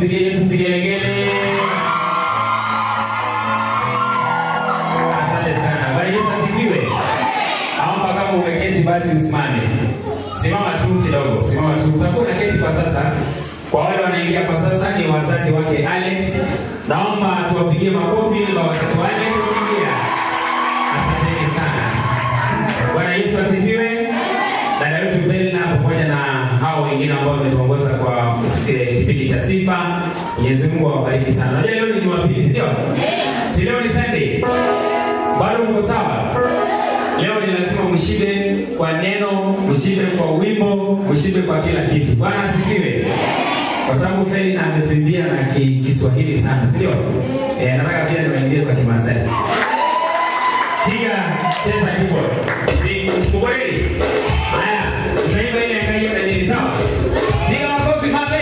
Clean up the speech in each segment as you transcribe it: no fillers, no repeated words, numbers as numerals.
tupigie Yesu vigelegele. Asante sana. Bwana Yesu asifiwe. Naomba kama umeketi basi usimame. Simama tu kidogo, simama tu. Utakuwa unaketi kwa sasa. Kwa wale wanaingia kwa sasa ni wazazi wake Alex. Naomba tuwapigie makofi na wazazi wa Alex kuingia. Asante sana. Bwana Yesu asifiwe. Dada yetu Belna pamoja na hao wengine ambao wametuongoza kwa kipindi cha sifa. Mwenyezi Mungu awabariki sana. Unajua leo ni Jumapili, si ndio? Si leo ni Sunday. Bado mko sawa? Leo ni lazima mshibe kwa neno, mshibe kwa wimbo, mshibe kwa kila kitu. Bwana asifiwe. Kwa sababu Felina ametuimbia na Kiswahili sana, si ndio? Nataka pia niwaambie kwa Kimasai. Piga cheza keyboard. Si kweli? Haya, tunaimba ile kaida ya nini sawa? Piga makofi mabe.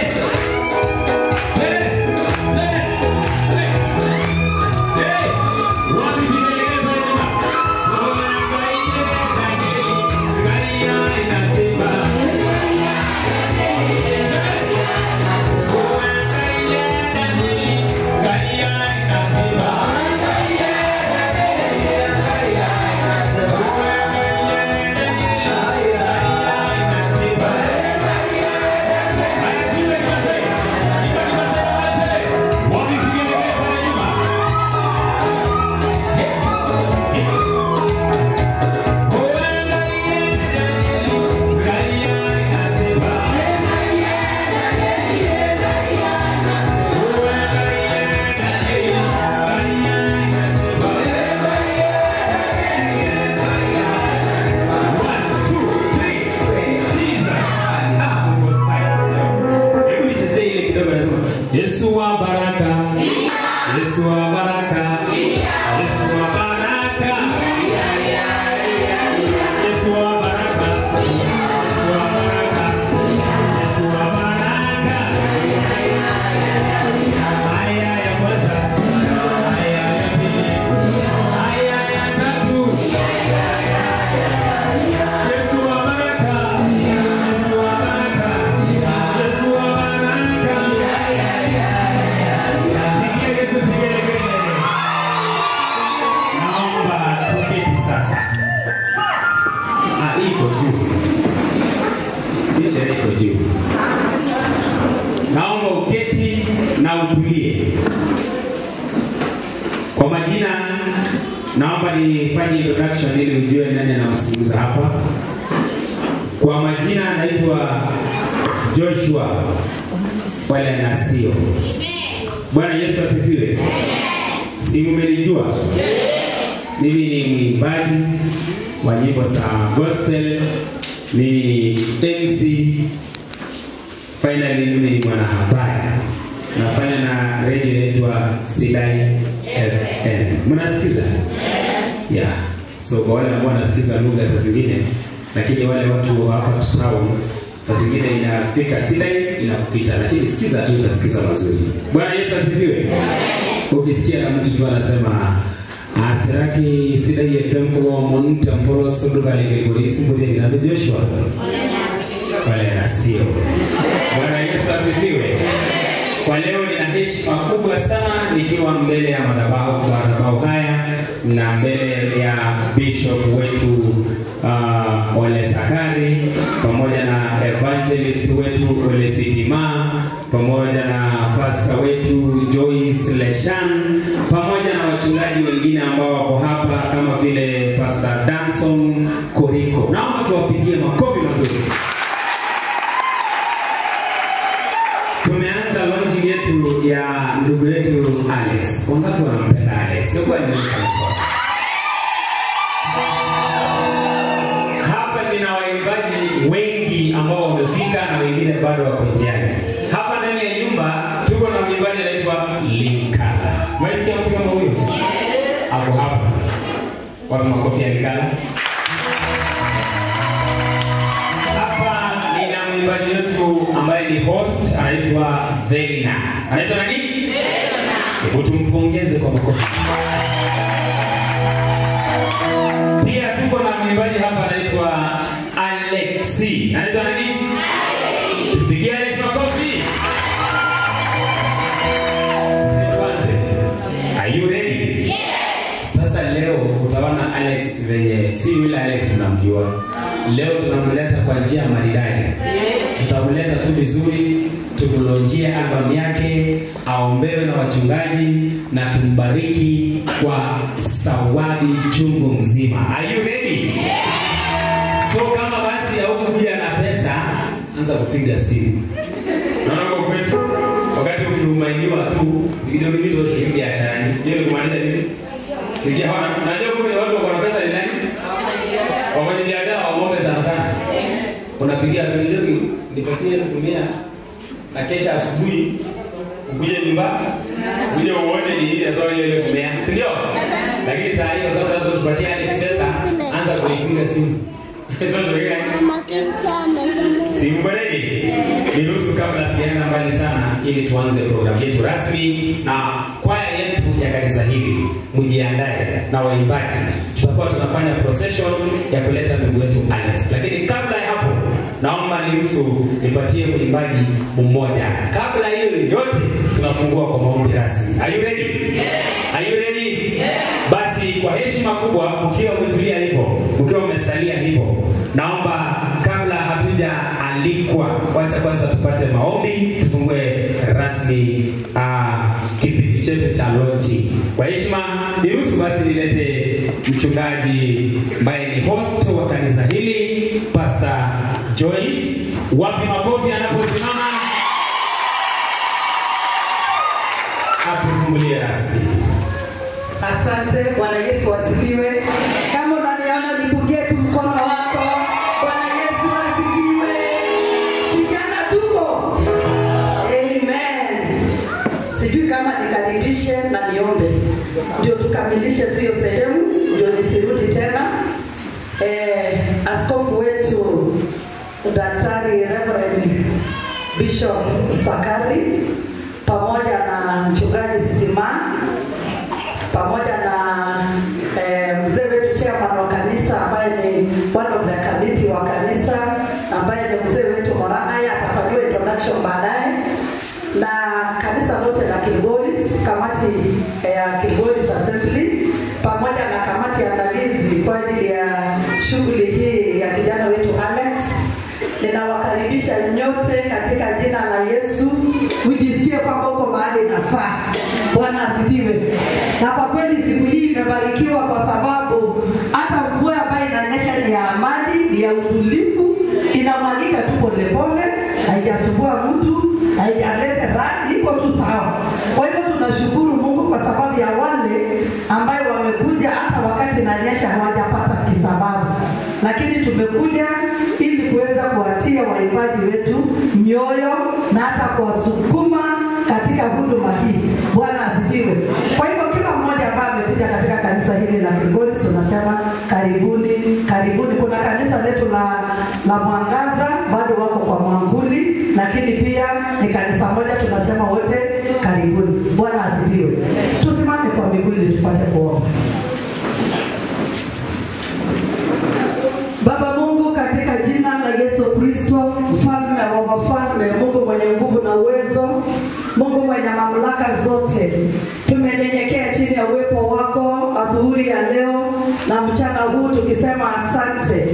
Yesu wa baraka, Yesu wa baraka, Yesu wa baraka, Yesu wa baraka, Yesu wa baraka, Yesu wa baraka. Haya ya kwanza, haya ya pili, haya ya tatu. Yesu wa baraka, Yesu wa baraka, Yesu wa baraka. Naomba tuketi sasa. Iko juu. Kisha iko juu. Naomba uketi na utulie. Kwa majina naomba nifanye introduction ili ujue nani anamsikiliza hapa. Kwa majina naitwa Joshua wala Nasio. Bwana Yesu asifiwe. Si mmenijua? Mimi ni mwimbaji wa nyimbo za gospel, ni MC. Finally mimi ni mwanahabari. Nafanya na radio inaitwa Silai FM. Mnasikiza? Yeah. So kwa wale ambao wanasikiza lugha za zingine, lakini wale watu hapa town saa zingine inafika Silai inakupita, lakini sikiza tu utasikiza mazuri. Bwana Yesu asifiwe. Ukisikia na mtu tu anasema asiraki Silai FM kwa monita mporo sodo kale polisi mmoja na Joshua. Wale Nasio. Bwana Yesu asifiwe. Kwa leo nina heshima kubwa sana nikiwa mbele ya madhabahu haya na mbele ya bishop wetu Ole Sakari pamoja na evangelist wetu Ole Sitima pamoja na pastor wetu Joyce Leshan pamoja na wachungaji wengine ambao wako hapa kama vile Pastor Danson Koriko. Naomba tuwapigie makofi mazuri. Tumeanza launching yetu ya ndugu yetu Alex. Wangapi wanampenda Alex? Sio kwa nini? Hapa nina waimbaji wengi ambao wamefika na wengine bado wako njiani. Hapa ndani ya nyumba tuko na mwimbaji anaitwa Linkala. Mwesikia mtu kama huyo? Hapo hapa. Wapi makofi ya Linkala? Hapa nina mwimbaji wetu ambaye ni host anaitwa Velina. Anaitwa nani? Velina. Hebu tumpongeze kwa makofi. Pia tuko na mwimbaji hapa anaitwa Alexi. Anaitwa nani? Pigia Alex makofi. utaona Alex venye si yule Alex tunamjua. Leo tunamleta kwa njia maridadi. Tutamleta tu vizuri, tukulonjie album yake, aombewe na wachungaji na tumbariki kwa zawadi chungu mzima. Are you ready? So kama basi haukuja na pesa, anza kupiga simu. Naona kwa kwetu wakati ukiumainiwa tu kidogo kidogo tu biashara. Hiyo kumaanisha nini? Unajua kuna watu wako na pesa ni nani? Wafanya biashara waombe sana sana. Unapigia tu leo nipatie 1000 na kesha asubuhi ukuje nyumba uje uone ni ile atoa ile 1000, si ndio? Lakini saa hiyo sasa tunataka tupatie Alex pesa, anza kuipiga simu. Simu ready? Niruhusu kabla sienda mbali sana ili tuanze programu yetu rasmi na kwaya yetu ya kanisa hili. Mjiandae na waimbaji. Tutakuwa tunafanya procession ya kuleta ndugu wetu Alex. Lakini kabla ya hapo naomba niruhusu nipatie mwimbaji mmoja. Kabla hiyo yote tunafungua kwa maombi rasmi. Are you ready? Yes. Are you ready? Yes. Basi kwa heshima kubwa mkiwa umetulia hivyo, mkiwa umesalia hivyo, naomba kabla hatuja alikwa, wacha kwanza tupate maombi, tufungue rasmi kipindi chetu cha launching. Kwa heshima niruhusu basi nilete mchungaji ambaye ni host wa kanisa hili, Pastor Joyce. Wapi makofi anaposimama? Atufungulie rasmi. Asante. Bwana Yesu asifiwe. Kama unaniona nipungie tu mkono wako. Bwana Yesu asifiwe. Vijana tuko. Amen. Sijui kama nikaribishe na niombe ndio tukamilishe tu hiyo sehemu ndio nisirudi tena. Askofu wetu Daktari Reverend Bishop Sakari pamoja na mchungaji Sitima pamoja na mzee wetu chairman wa kanisa ambaye ni one of the committee wa kanisa ambaye ni mzee wetu Moraya, atafanywa introduction baadaye, na kanisa lote la Kilgoris, kamati ya Kilgoris Assembly pamoja na kamati ya andalizi kwa ajili ya shughuli hii ya kijana wetu Alex. Ninawakaribisha nyote katika jina la Yesu. Ujisikie kwamba uko mahali nafaa. Bwana asifiwe. Na kwa kweli siku hii imebarikiwa kwa sababu hata mvua ambayo inanyesha ni ya amani, ni ya utulivu, inamwagika tu polepole, haijasumbua mtu, haijaleta radi, iko tu sawa. Kwa hivyo tunashukuru Mungu kwa sababu ya wale ambao wamekuja hata wakati inanyesha hawajapata kisababu. Lakini tumekuja ili kuweza kuwatia waimbaji wetu mioyo na hata kuwasukuma katika huduma hii. Bwana asifiwe. Kwa hivyo kila mmoja ambaye amekuja katika kanisa hili la Kilgoris tunasema karibuni, karibuni. Kuna kanisa letu la Mwangaza bado wako kwa Mwanguli, lakini pia ni kanisa moja tunasema wote karibuni. Bwana asifiwe. Tusimame kwa miguu ili tupate kuomba. Baba Mungu, katika jina la Yesu Kristo, mfalme wa wafalme, Mungu mwenye nguvu na uwezo, Mungu mwenye mamlaka zote, tumenyenyekea chini ya uwepo wako adhuhuri ya leo na mchana huu tukisema asante.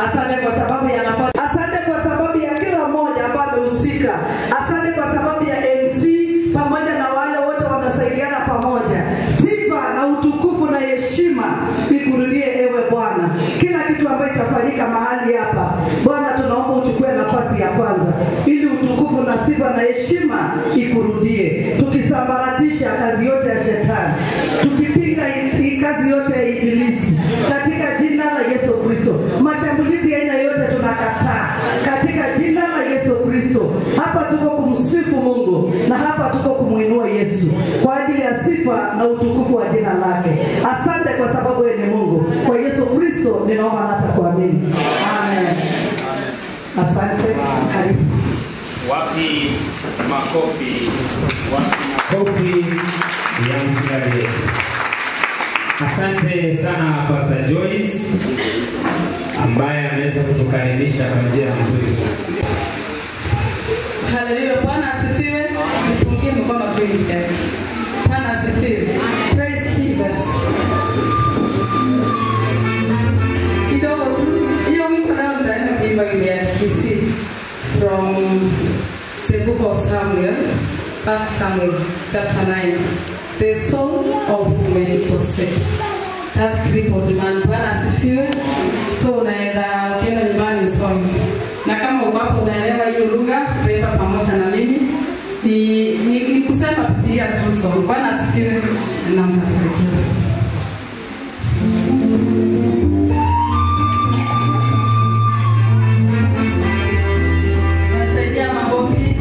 Asante kwa sababu ya nafasi. Asante kwa sababu ya kila mmoja ambaye amehusika. Asante kwa sababu ya MC pamoja na wale wote wanasaidiana pamoja. Sifa na utukufu na heshima vikurudie ewe Bwana. Kila kitu ambacho kitafanyika mahali hapa, Bwana tunaomba uchukue nafasi ya kwanza ili utukufu na sifa na heshima ikurudie. Tukisambaratisha kazi yote ya shetani, tukipinga kazi yote ya ibilisi katika jina la Yesu Kristo. Mashambulizi ya aina yote tunakataa katika jina la Yesu Kristo. Hapa tuko kumsifu Mungu na hapa tuko kumuinua Yesu kwa ajili ya sifa na utukufu wa jina lake. Asante kwa sababu wewe ni Mungu. Kwa Yesu Kristo ninaomba na hata kuamini. Amen. Asante. Karibu. Wapi makofi? Wapi makofi ya mchungaji? Asante sana Pastor Joyce ambaye ameweza kutukaribisha kwa njia nzuri sana. Haleluya. Bwana asifiwe. Nipungie mkono tu hivi. Bwana asifiwe. Praise Jesus. Kidogo tu. Hiyo wimbo leo nitaenda kuimba ile ya KC from the book of Samuel, 1 Samuel chapter 9. The song of Mephibosheth. That crippled man. Bwana asifiwe. So unaweza ukienda nyumbani usome. Na kama uko hapo unaelewa hiyo lugha, utaimba pamoja na mimi. Ni kusema pia tu song. Bwana asifiwe na mtafarikiwa. Nasaidia mabofi.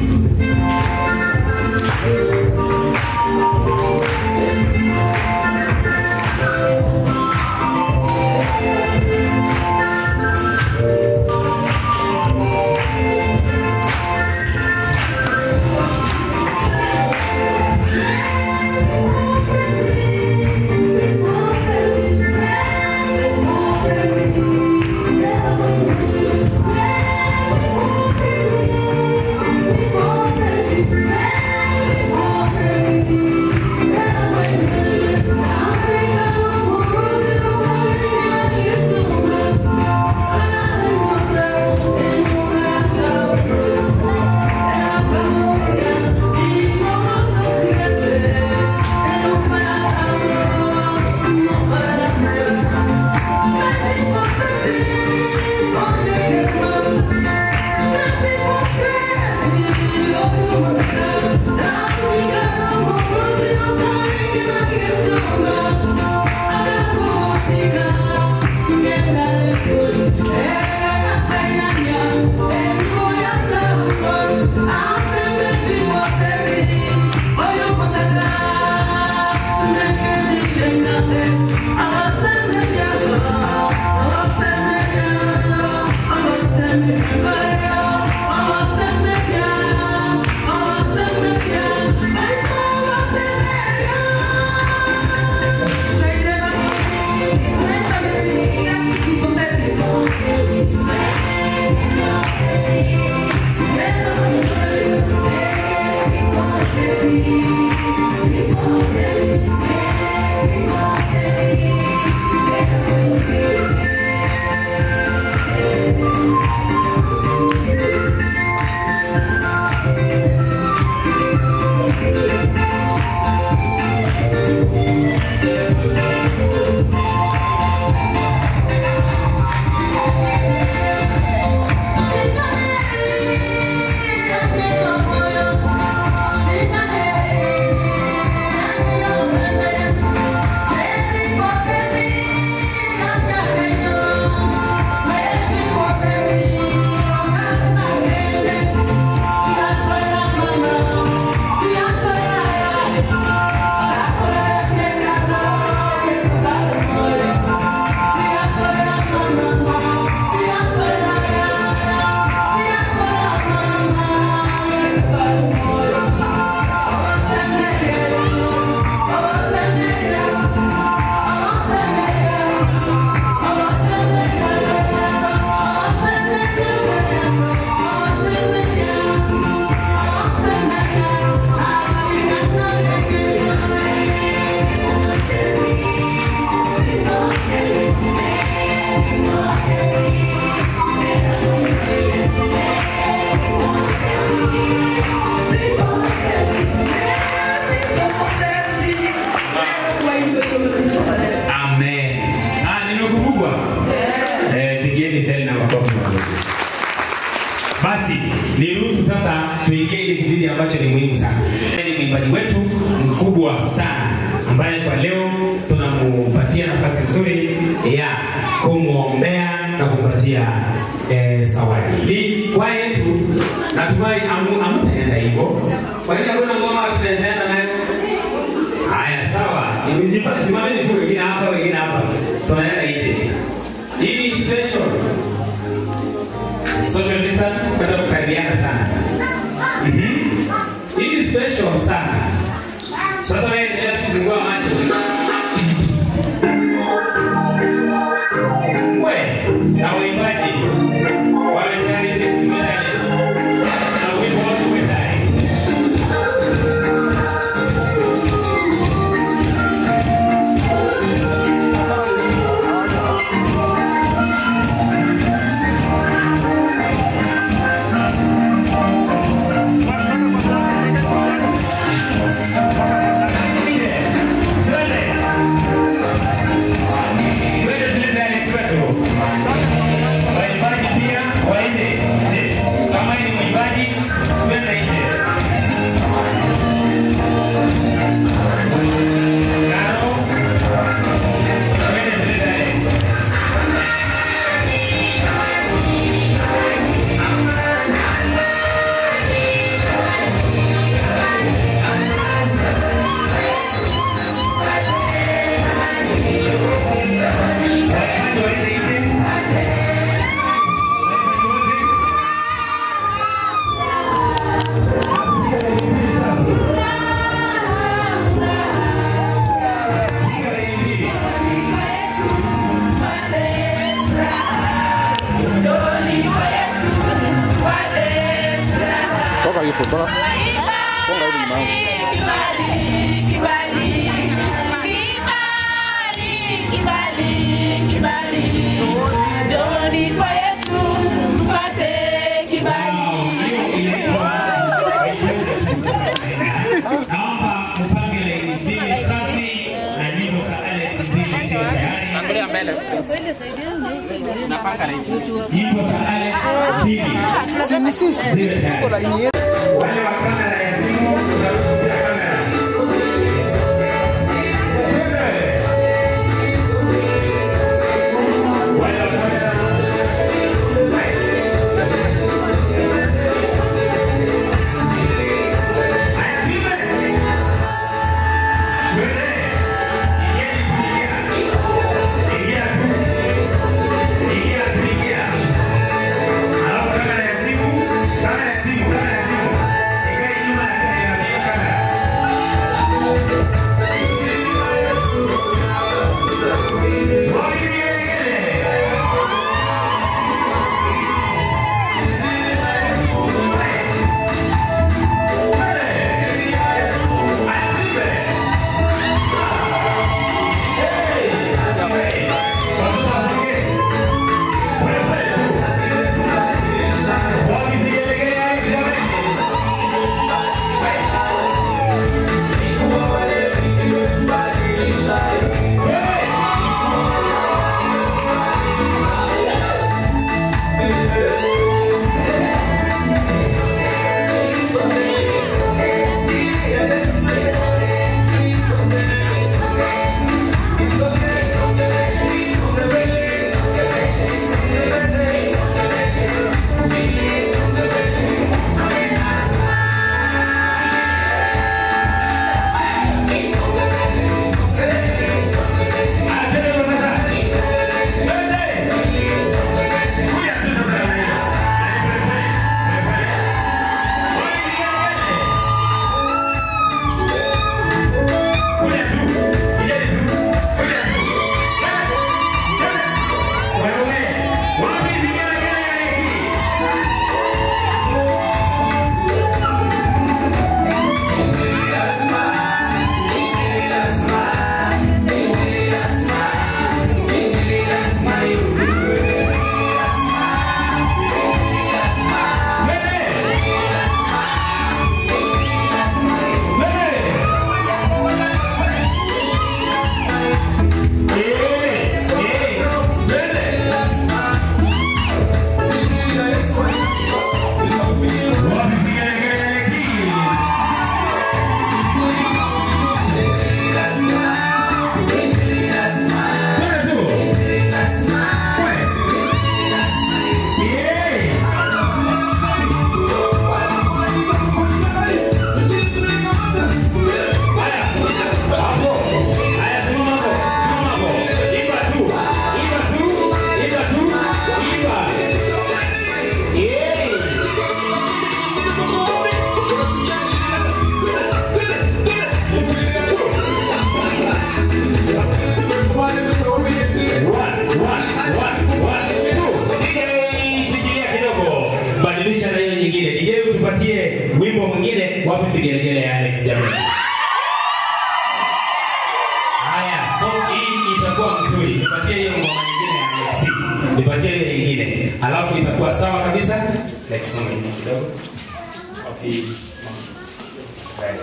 Basi niruhusu sasa tuingie ile kipindi ambacho ni muhimu sana. Ni mwimbaji wetu mkubwa sana ambaye kwa leo tunampatia nafasi nzuri ya kumwombea na kumpatia zawadi. Ni kwa yetu natumai amtaenda hivyo. Kwa hiyo kuna ngoma tunaendelea nayo. Haya sawa. Simameni tu wengine hapa. Tunaenda nje. Hii ni special. Social distance kwenda kukaribiana sana. Hii ni special sana. Sasa wewe endelea kufungua macho. Wewe na waimbaji wale tayari kuimba na wimbo wako tayari. microphone bana. Songa hivi nyuma yangu. Joni kwa Yesu tupate kibali. Naomba mpangile mbili safi na nyimbo za Alex mbili sio tayari. Angalia mbele. Napanga hivi. Nyimbo za Alex mbili. Sisi tuko la yeye. Wale wa kamera ya simu tunakuja kamera. Wale wa kamera. Wimbo mwingine wapi vigelegele ya Alex jamani. Haya, so hii itakuwa mzuri. Nipatie hiyo ngoma nyingine ya Alex. Nipatie ile nyingine. Alafu itakuwa sawa kabisa. Let's song it kidogo. Wapi? Right.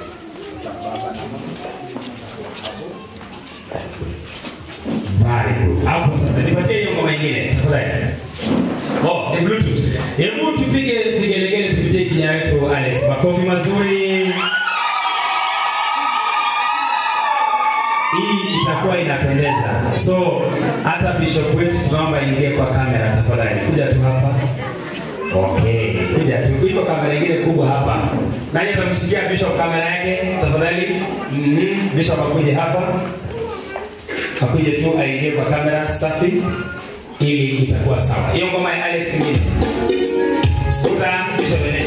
Very good. Hapo sasa nipatie hiyo ngoma nyingine. Tafadhali. Oh, ni Bluetooth. Hebu tupige vigelegele tupitie kijana wetu Alex. Makofi mazuri. Hii itakuwa inapendeza. So, hata bishop wetu tunaomba ingie kwa kamera tafadhali. Kuja tu hapa. Okay, kuja tu. Iko kamera nyingine kubwa hapa. Nani atamshikia bishop kamera yake? Tafadhali. Bishop akuje hapa. Akuje tu aingie kwa kamera safi. Ili itakuwa sawa. Hiyo ngoma ya Alex ngine. Buka kisha bene.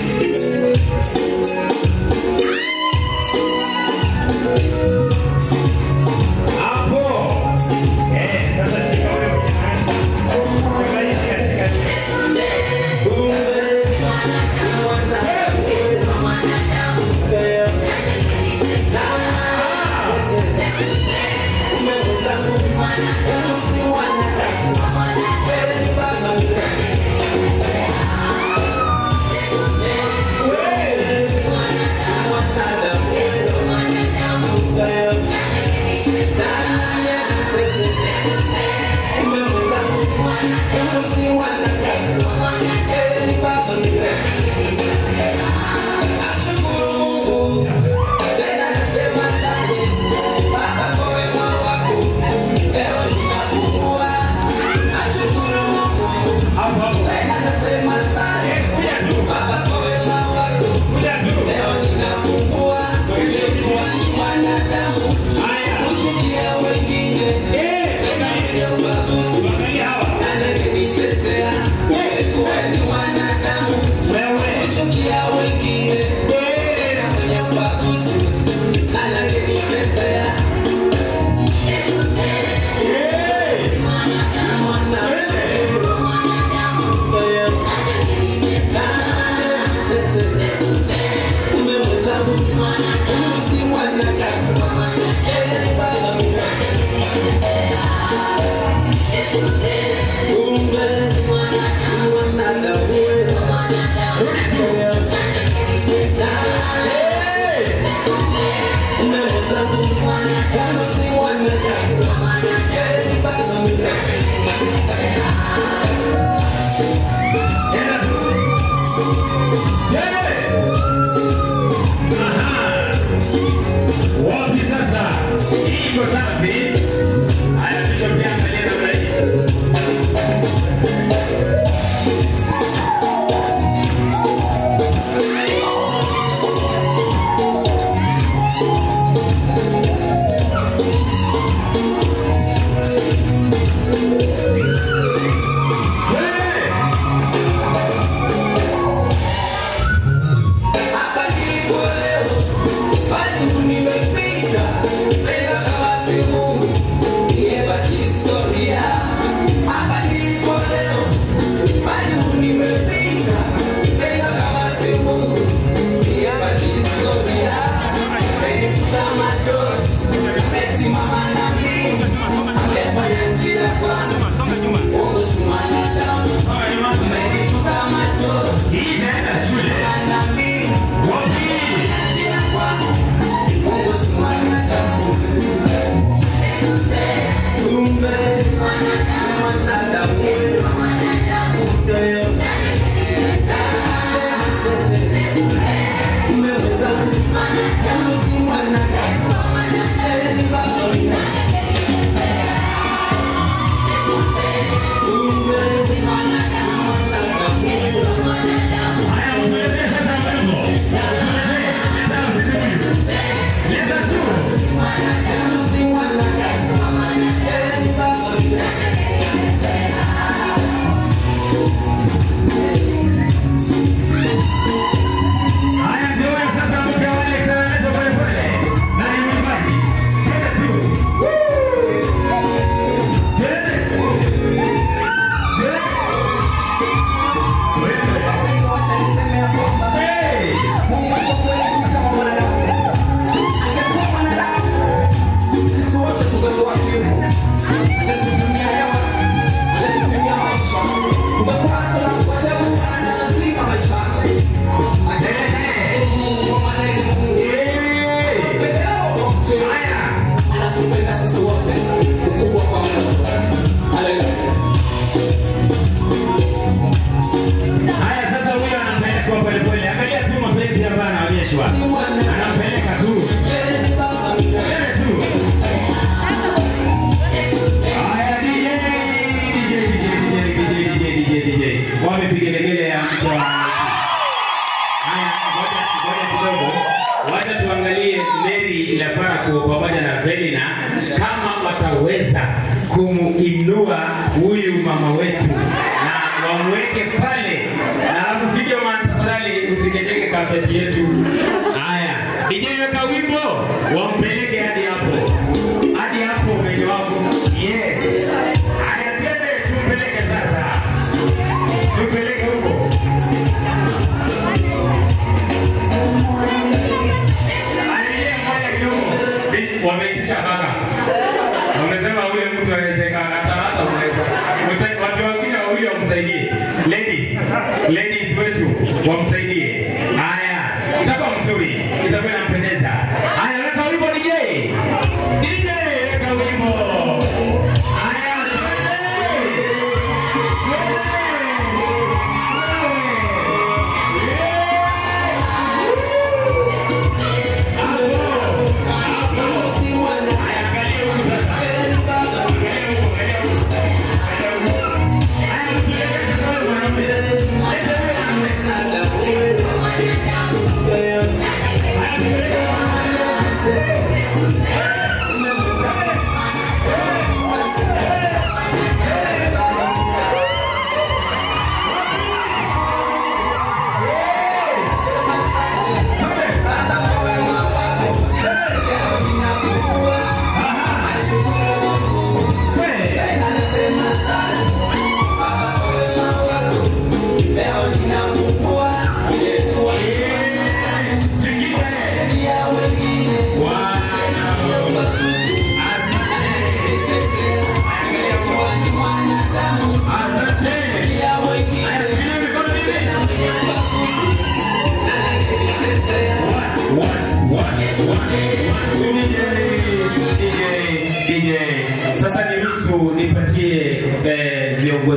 Hapo. Sasa shika wewe. Shika. Kumuinua huyu mama wetu na wamweke pale na apige mandhari usikejeke kapeti yetu. Haya, ijeweka wimbo wampeleke hadi hapo mbele wako. Haya, twende tumpeleke sasa, tumpeleke huko. Wameitisha baka. Wamesema huyo mtu anawezekana hata unaweza. Watu wengine wawili wamsaidie. Ladies wetu wamsaidie. Haya, itakuwa mzuri. Itakuwa inampendeza. Haya, weka wimbo DJ. DJ, weka wimbo. Haya,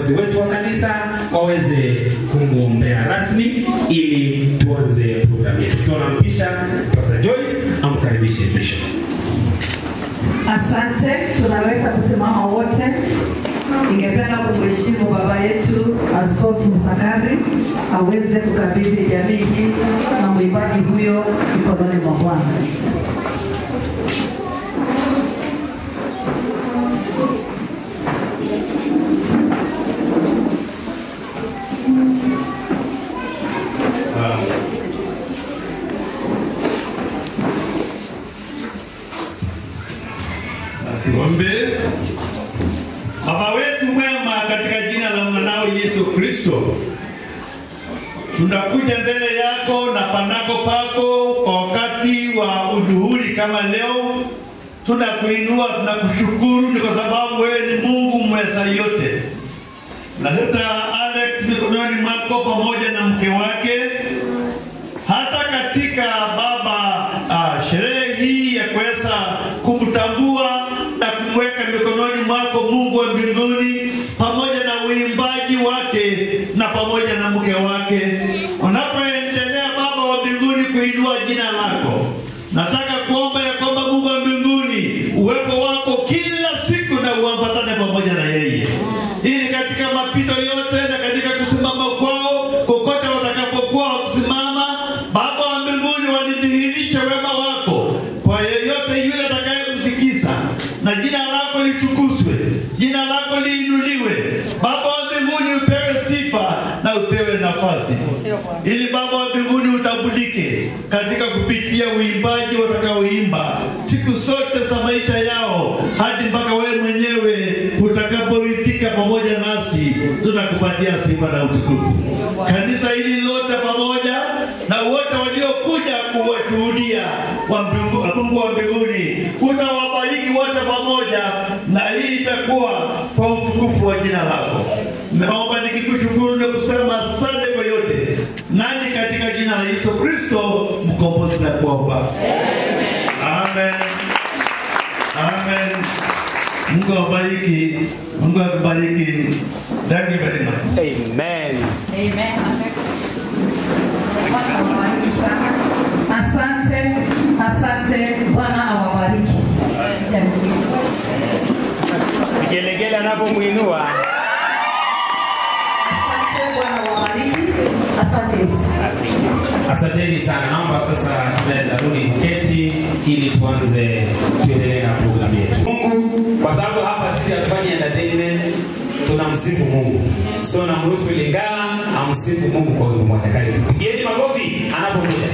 viongozi wetu wa kanisa waweze kumwombea rasmi ili tuanze programu yetu. So nampisha Pastor Joyce amkaribishe Bishop. Asante, tunaweza kusimama wote. Ningependa kumheshimu baba yetu Askofu Sakari aweze kukabidhi jamii hii na mwimbaji huyo mikononi mwa Bwana. Tuombe. Baba wetu mwema, katika jina la mwanao Yesu Kristo, tunakuja mbele yako na panako pako kwa wakati wa udhuhuri kama leo. Tunakuinua, tunakushukuru ni kwa sababu wewe ni Mungu mweza yote. Naleta Alex mikononi mwako pamoja na mke wake. Hata katika baba sherehe hii ya kuweza kumtambua na kumweka mikononi mwako Mungu wa mbinguni, pamoja na uimbaji wake na pamoja na mke wake, unapoendelea Baba wa mbinguni kuinua jina lako, nataka kuomba ya kwamba Mungu wa mbinguni uwepo wako kila siku na uambatane pamoja na yeye, ili katika mapito yote na katika kusimama kwao kokote watakapokuwa wakisimama, Baba wa mbinguni walidhihirishe wema wako kwa yeyote yule atakayemsikiza, na jina lako litukuzwe, jina lako liinuliwe. Baba wa mbinguni upewe sifa na upewe nafasi, ili Baba wa mbinguni utambulike katika kupitia uimbaji watakaoimba siku zote za maisha yao, hadi mpaka wewe mwenyewe utakaporidhika pamoja nasi. Tunakupatia sifa na utukufu. Kanisa hili lote pamoja na wote waliokuja kuwashuhudia Mungu wa mbinguni, utawabariki wote pamoja, na hii itakuwa kwa utukufu wa jina lako. Naomba nikikushukuru na kusema asante kwa yote, nani katika jina la Yesu Kristo mkombozi na kuomba. Amen. Amen. Mungu awabariki. Mungu akubariki. Thank you very much. Amen. Amen. Asante, asante. Bwana awabariki. Gelegele anapomuinua. Asante, Bwana awabariki. Asante Yesu. Asanteni sana. Naomba sasa tunaweza rudi kuketi ili tuanze tuendelee na programu yetu. Mungu, kwa sababu hapa sisi hatufanyi entertainment, tunamsifu Mungu. So namruhusu Lingala amsifu Mungu kwa wimbo moja. Karibu. Pigieni makofi anapokuja.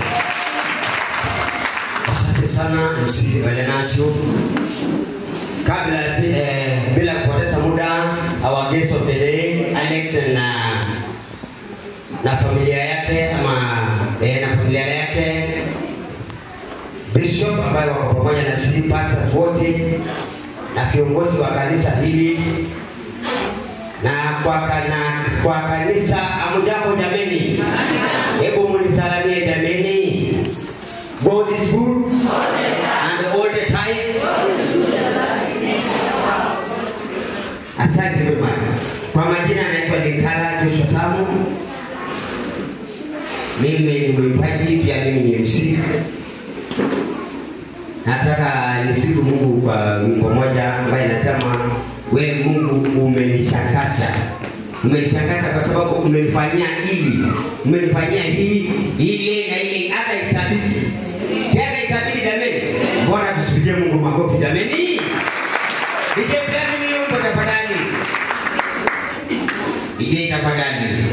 Asante sana msiki Valenasio. Kabla bila kupoteza muda, our guest of the day Alex na familia yake na familia yake Bishop ambaye wako pamoja na sisi, pastors wote na viongozi wa kanisa hili na kwa kanisa. Amujambo jameni, hebu munisalamie jameni. God is good and all the time. Asante mama. Kwa majina naitwa Lingala Joshua Samu. Mimi ni mwimbaji, pia mimi ni MC. Nataka nisifu Mungu kwa wimbo moja ambaye nasema, we Mungu umenishangaza. Umenishangaza kwa sababu umenifanyia hili, umenifanyia hii, ile na ile, hata isabiki. Si hata isabiki jameni. Bwana tusipigie Mungu makofi jameni. Nije plani mimi uko tafadhali. Nije tafadhali.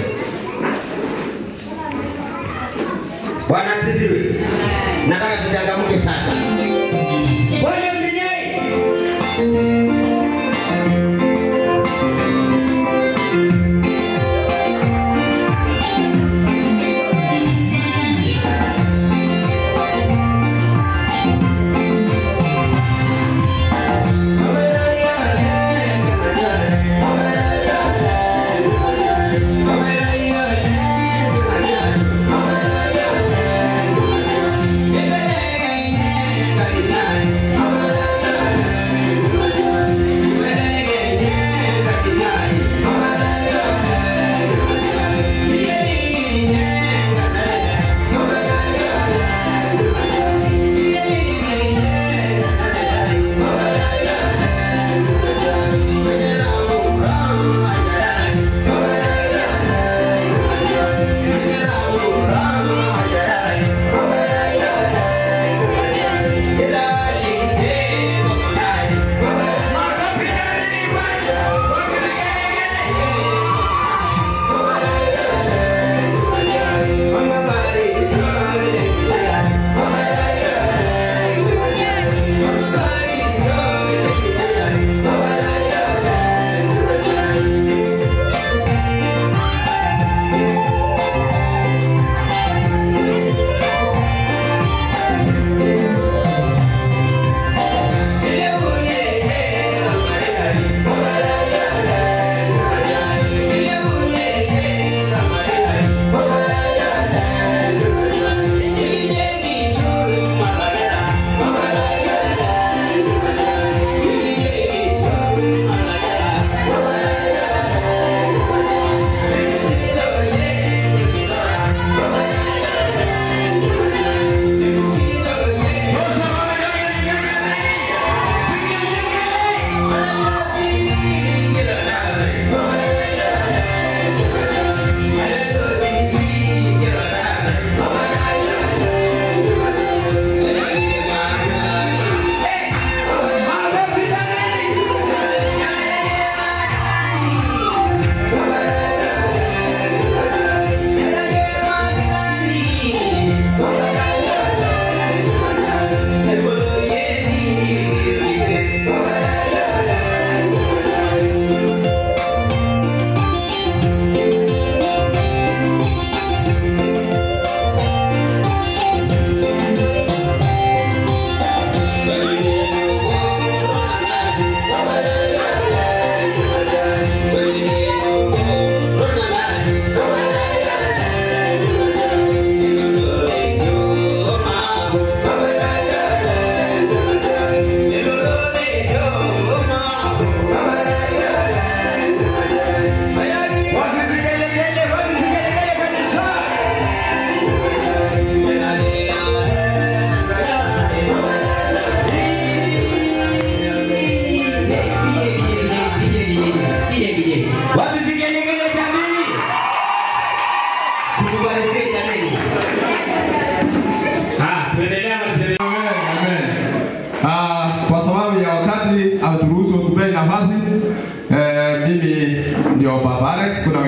Bwana asifiwe. Nataka tuchangamke sasa. Bwana mninyai.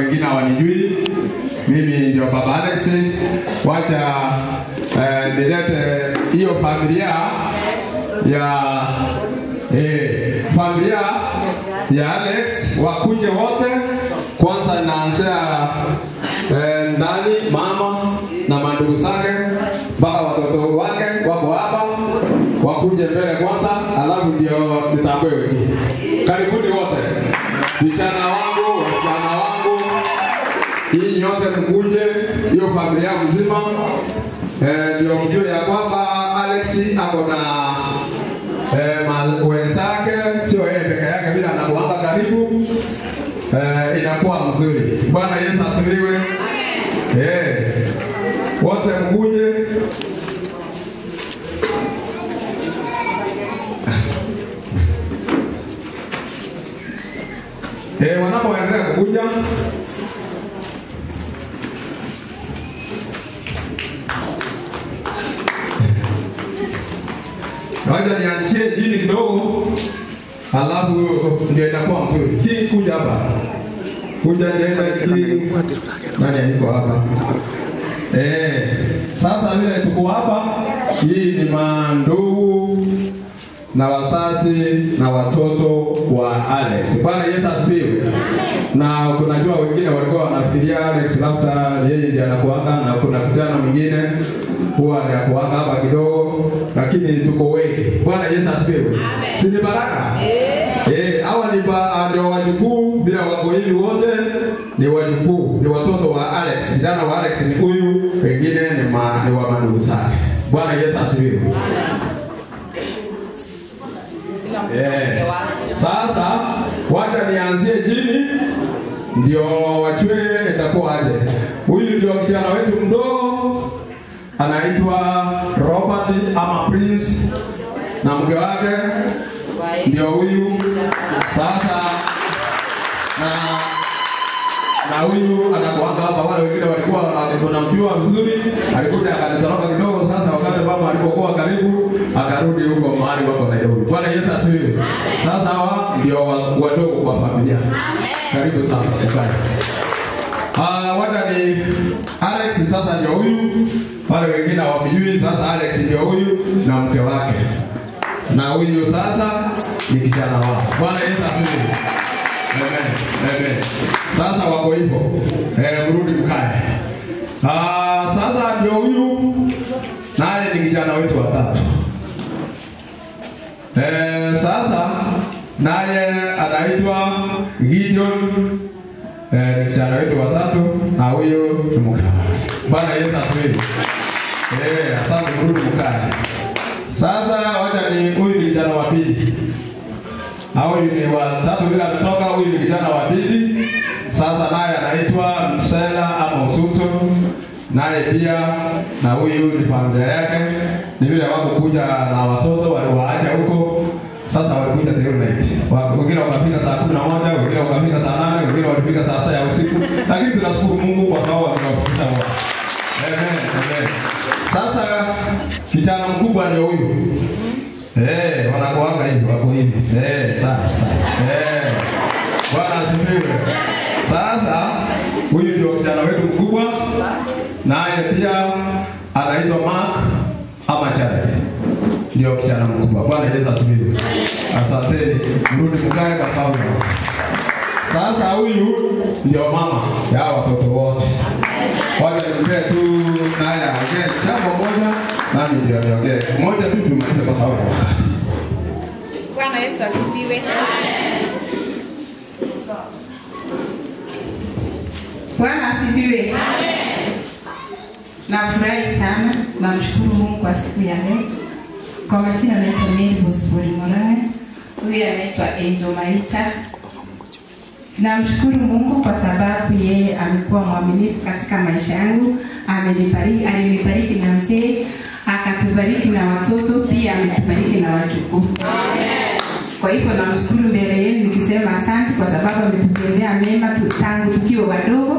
wengine hawanijui. Mimi ndio Baba Alex. Wacha nilete hiyo familia ya Alex wakuje wote. Kwanza naanzia ndani, mama na mandugu zake mpaka watoto wake wako hapa, wakuje mbele kwanza, alafu ndio nitambue wengine. Karibuni wote, vijana wangu, wasichana wangu, hii nyote mkuje, hiyo familia mzima. Ndio mjue ya kwamba Alex ako na wenzake, sio yeye peke yake, bila anakuanga karibu. Inakuwa mzuri. Bwana Yesu asifiwe. Wote mkuje. Wanapoendelea kukuja, wacha niachie jini kidogo, alafu ndio inakuwa mzuri. Hii kuja hapa. Kuja nenda chini. Nani yuko hapa? Sasa vile tuko hapa, hii ni mandugu na wazazi na watoto wa Alex. Bwana Yesu asifiwe. Na kunajua wengine walikuwa wanafikiria Alex labda yeye ndiye anakuanga, na kuna kijana mwingine huwa anakuanga hapa kidogo, lakini tuko wengi. Bwana Yesu asifiwe. Si ni baraka? Hawa ndio wajukuu, bila wako hivi wote ni wajukuu, ni watoto wa Alex. Kijana wa Alex ni huyu, wengine ni wa mandugu zake. Bwana Yesu asifiwe. Sasa wacha nianzie chini ndio wajue itakuwa aje. Huyu ndio kijana wetu mdogo, anaitwa Robert ama Prince, na mke wake ndio huyu. Sasa na huyu anakuanga hapa. Wale wengine walikuwa wanamjua vizuri, alikuja akanitoroka kidogo. Sasa wakati baba alipokuwa karibu, akarudi huko mahali wako Nairobi. Bwana Yesu asifiwe. Sasa hawa ndio wadogo kwa familia. Karibu sana. Wacha ni Alex sasa ndio huyu. Wale wengine hawamjui. Sasa Alex ndio huyu na mke wake. Na huyu sasa ni kijana wao. Bwana Yesu asifiwe. Amen. Sasa wako hivyo. Mrudi mkae. Sasa ndio huyu, naye ni kijana wetu wa tatu. Sasa naye anaitwa Gideon, kijana wetu wa tatu, na huyu ni mkae. Bwana Yesu asifiwe. Asante, mrudi mkae. Sasa wacha ni huyu ni kijana wa pili. Huyu ni wa tatu bila kutoka, huyu ni kijana wa pili. Sasa naye anaitwa Msela ama Usuto. Naye pia, na huyu ni familia yake. Ni vile wako kuja na watoto waliwaacha huko. Sasa walikuja leo night. Wengine wakafika saa 11, wengine wakafika saa 8, wengine walifika saa 6 ya usiku. Lakini tunashukuru Mungu kwa sababu amewafikisha wote. Amen. Sasa kijana mkubwa ndio huyu. Wanakuanga hivi, wako hivi. Sawa. Bwana asifiwe. Sasa huyu ndio kijana wetu mkubwa, naye pia anaitwa Mark ama Charlie. Ndio kijana mkubwa. Bwana Yesu asifiwe. Asante. Mrudi mkae kwa sababu. Sasa huyu ndio mama ya watoto wote. Wacha niongee tu naye ongea jambo moja, nami ndio niongee moja tu tumalize kwa sababu. Bwana Yesu asifiwe. Bwana asifiwe. Nafurahi sana, namshukuru Mungu kwa siku ya leo. Kwa majina naitwa Mary Bosbori Morane. Huyu anaitwa Angel Maita. Namshukuru Mungu kwa sababu yeye amekuwa mwaminifu katika maisha yangu. Alinibariki na mzee, akatubariki na watoto, pia ametubariki na wajukuu. Kwa hivyo namshukuru mbele yenu nikisema asante kwa sababu ametutendea mema tangu tukiwa wadogo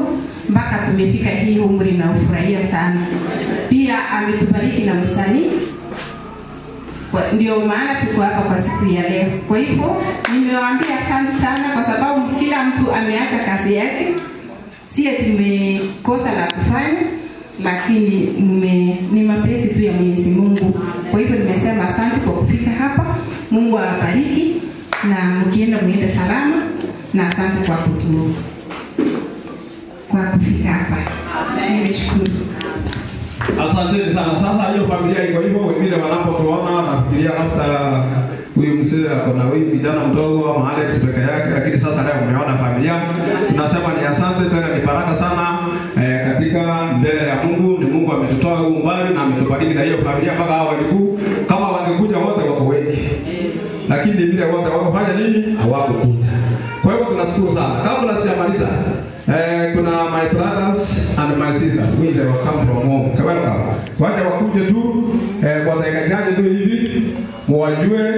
mpaka tumefika hii umri, na ufurahia sana. Pia ametubariki na msanii. Ndio maana tuko hapa kwa siku ya leo. Kwa hivyo nimewaambia asante sana kwa sababu kila mtu ameacha kazi yake Si ati mmekosa la kufanya, lakini ni mapenzi tu ya Mwenyezi Mungu. Kwa hivyo nimesema asante kwa kufika hapa. Mungu awabariki na mkienda muende salama, na asante kwa kufika hapa. Nimeshukuru. Asante sana. Sasa hiyo familia iko hivyo, wengine wanapotuona nafikiria hata huyu mzee ako na huyu kijana mdogo ama Alex peke yake, lakini sasa leo umeona familia. Tunasema ni asante tena, ni baraka sana katika mbele ya Mungu. Ni Mungu ametutoa huko mbali na ametubariki na hiyo familia mpaka hao wajukuu. Kama wangekuja wote wako wengi, lakini vile wote wakafanya nini? Hawakukuja. Kwa hivyo tunashukuru sana. Kabla sijamaliza, kuna my brothers and my sisters, we will come from home. Welcome. Wacha wakuje tu kwa dakika chache tu hivi muwajue,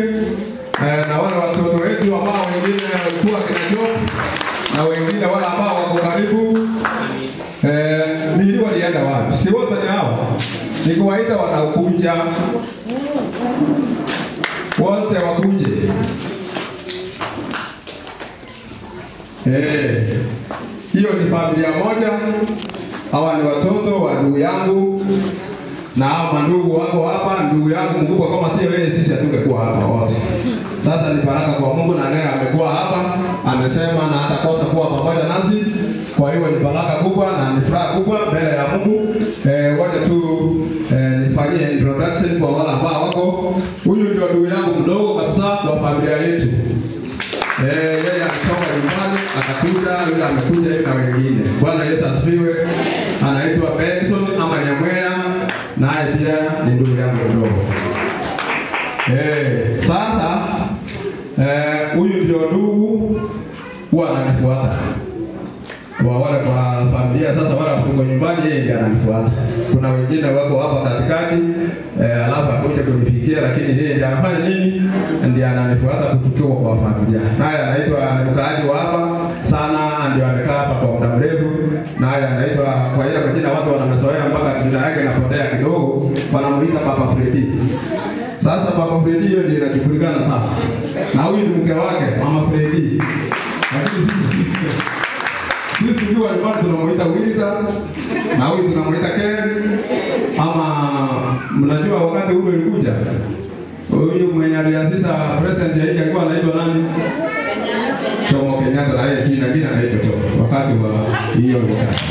na wale watoto wetu ambao wengine walikuwa kina Job na wengine wale ambao wako karibu nili walienda wapi? Si wote ni hao. Nikuwaita wanakuja. Wote wakuje. Hiyo ni familia moja. Hawa ni watoto wa ndugu yangu na hao mandugu wako hapa. Ndugu yangu mkubwa, kama sio yeye sisi hatungekuwa hapa wote. Sasa ni baraka kwa Mungu, na naye amekuwa hapa, amesema na atakosa kuwa pamoja nasi. Kwa hiyo ni baraka kubwa na ni furaha kubwa mbele ya Mungu. Wacha tu nifanyie introduction kwa wale ambao wako. Huyu ndio ndugu yangu mdogo kabisa wa familia yetu. Yeye ametoka nyumbani akakuja, yule amekuja yule na wengine. Bwana Yesu asifiwe. Anaitwa Benson ama Nyamwea, naye pia ni ndugu yangu mdogo. Sasa huyu ndio ndugu huwa ananifuata. Kwa wale kwa familia sasa, wale wako nyumbani, yeye ndiye ananifuata. Kuna wengine wako hapa katikati, alafu akuja kunifikia, lakini yeye ndiye anafanya nini? Ndiye ananifuata kutoka kwa familia. Naye anaitwa mkaaji wa hapa sana, ndio amekaa hapa kwa muda mrefu. Naye anaitwa kwa ile majina watu wanamsoea mpaka jina yake inapotea kidogo, wanamuita Papa Freddy. Sasa Papa Freddy hiyo ndio inajulikana sana. Na huyu ni mke wake, Mama Freddy. Sisi ndio walikuwa tunamuita Wilda, na huyu tunamuita Ken. Ama mnajua wakati ule ulikuja, huyu mwenye alianzisha president ya hiki alikuwa anaitwa nani? Jomo Kenyatta, na yeye jina anaitwa Jomo wakati wa hiyo mikakati.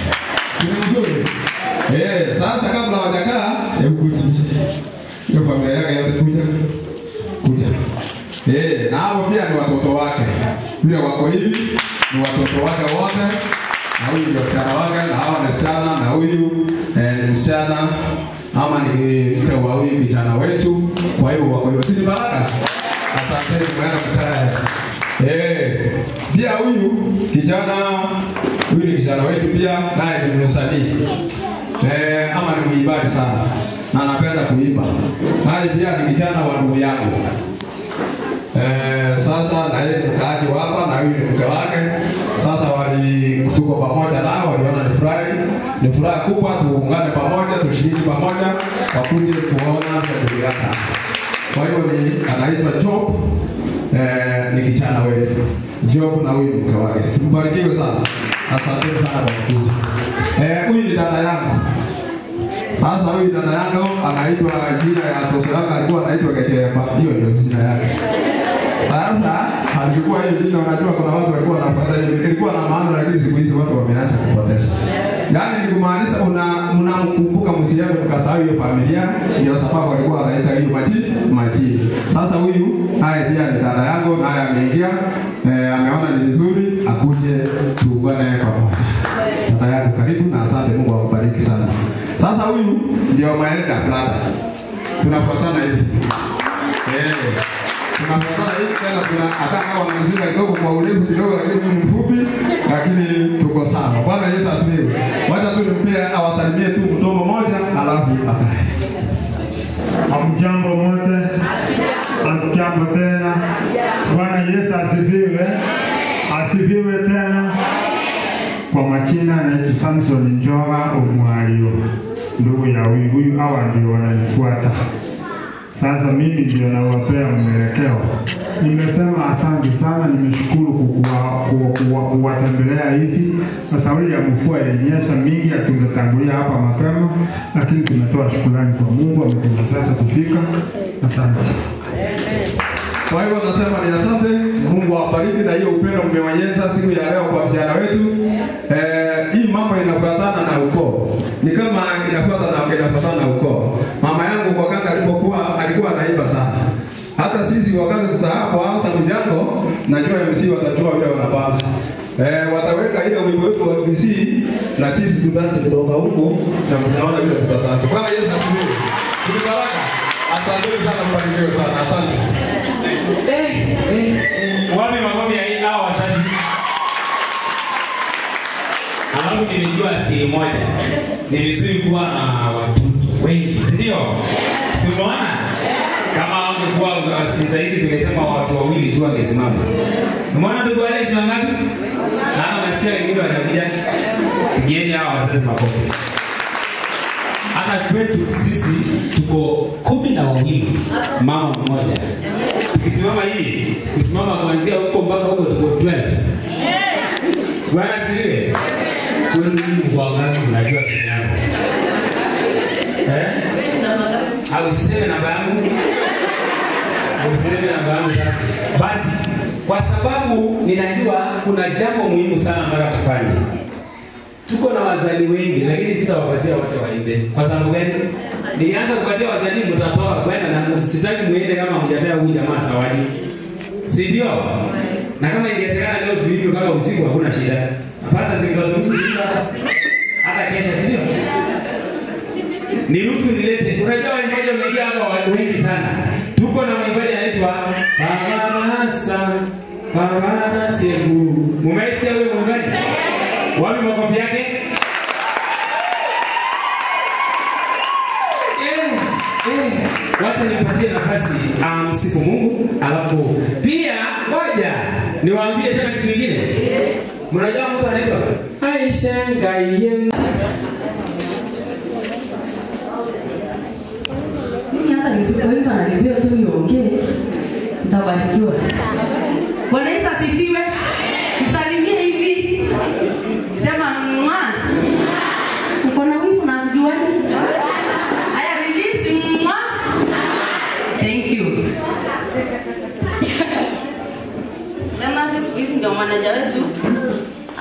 Ni nzuri. Sasa kabla hawajakaa, hebu kuja. Hiyo familia yake yote kuja. Na hao pia ni watoto wake. Vile wako hivi ni watoto wake wote. Na huyu ndio msichana wake, na hawa ni msichana, na huyu ni msichana ama ni mke wa huyu kijana wetu. Kwa hiyo wako hiyo. Sisi baraka. Asante kwa kukaa. Pia huyu ni kijana wetu pia, naye ni msanii. Ama ni mwimbaji sana. Na anapenda kuimba. Naye pia ni kijana wa ndugu yangu. Sasa na yeye mkaaji hapa, na huyu ni mke wake. Sasa tuko pamoja nao, waliona ni furaha kubwa, tuungane pamoja, tushiriki pamoja, wakuje kuona ndugu yake. Kwa hiyo ni anaitwa Job, ni kijana wetu. Job na huyu mke wake. Simbarikiwe sana. Asante sana kwa kuja. Huyu ni dada yangu. Sasa huyu dada yangu anaitwa jina ya sosiyete, alikuwa anaitwa Gechemba. Hiyo ndio jina yake. Sasa alikuwa hiyo jina, unajua kuna watu walikuwa wanafuata hiyo, ilikuwa na maana, lakini siku hizi watu wameanza kupotesha. Yaani ni kumaanisha mnamkumbuka msiaje mkasahau hiyo familia, ndio sababu walikuwa wanaita hiyo majini. Sasa huyu haya pia ni dada yangu, naye ameingia, ameona ni vizuri akuje tuungane pamoja. Dada yangu karibu, na asante, Mungu akubariki sana. Sasa huyu ndio Maenda brother. Tunafuatana hivi. Tunafuatana hivi tena, hata kama wanazika kidogo kwa urefu kidogo, lakini mfupi, lakini tuko sawa. Bwana Yesu asifiwe. Wacha tu nimpe awasalimie tu mdomo moja, alafu baadaye. Hamjambo wote. Hamjambo tena. Bwana Yesu asifiwe. Asifiwe tena. Kwa majina naitwa Samson Njoga Omwario, ndugu ya huyu hawa ndio wananifuata. Sasa mimi ndio nawapea mwelekeo. Nimesema asante sana, nimeshukuru kuwatembelea hivi. Sasa wale ya mvua ilinyesha mingi, tungetangulia hapa mapema, lakini tumetoa shukrani kwa Mungu ametuwezesha kufika. Asante. Kwa hivyo nasema ni asante. Mungu awabariki na hiyo upendo mmeonyesha siku ya leo kwa vijana wetu. Hii mambo inafuatana na ukoo. Ni kama inafuatana na ukoo. Mama yangu wakati alipokuwa alikuwa anaimba sana. Hata sisi wakati tutaanza mjango, najua MC watajua vile wanapanga. Wataweka ile wimbo wetu wa KC na sisi tutaanza kutoka huko na mtaona vile tutaanza. Bwana Yesu asifiwe. Tulibaraka. Asante sana, mbarikiwe sana. Asante. Wapi makofi ya hii hao wazazi? Alafu nimejua siri moja. Ni vizuri kuwa na watoto wengi, si ndio? Si umeona? Kama wangekuwa sasa hizi tumesema watu wawili tu wangesimama. Umeona ndugu wale ni wangapi? Na nasikia wengine wanakuja. Pigieni hao wazazi makofi. Hata kwetu sisi tuko 12 mama mmoja. Tukisimama hivi, kusimama kuanzia huko mpaka huko tuko 12. Bwana asifiwe. Wewe ni wangapi unajua kijana? Au sema namba yangu? Useme namba yangu sasa. Basi kwa sababu ninajua kuna jambo muhimu sana ambalo tufanye. Tuko na wazali wengi lakini sitawapatia wote waimbe. Kwa sababu gani? Nilianza kupatia wazali mtatoka kwenda na sitaki muende kama mjapea huyu jamaa zawadi. Si ndio? Na kama ingewezekana leo tuimbe mpaka usiku hakuna shida. Pasa singetoruhusu hata kesho, si ndio? Niruhusu nilete. Unajua waimbaji wameingia hapa wengi sana. Tuko na mwimbaji anaitwa Barabara Sebu. Mumeisikia yule mwimbaji? Wapi makofi yake? Wacha nipatie nafasi msifu Mungu, alafu pia ngoja niwaambie tena kitu kingine. Mnajua mtu anaitwa Aisha Ngayen. Mimi hata nisipoimba na nilivyo tu niongee nitabarikiwa. Bwana Yesu asifiwe. Msalimie hivi. Sema mwa. Uko na wivu na juani? Aya release mwa. Thank you. Mama sisi hizi ndio manager wetu.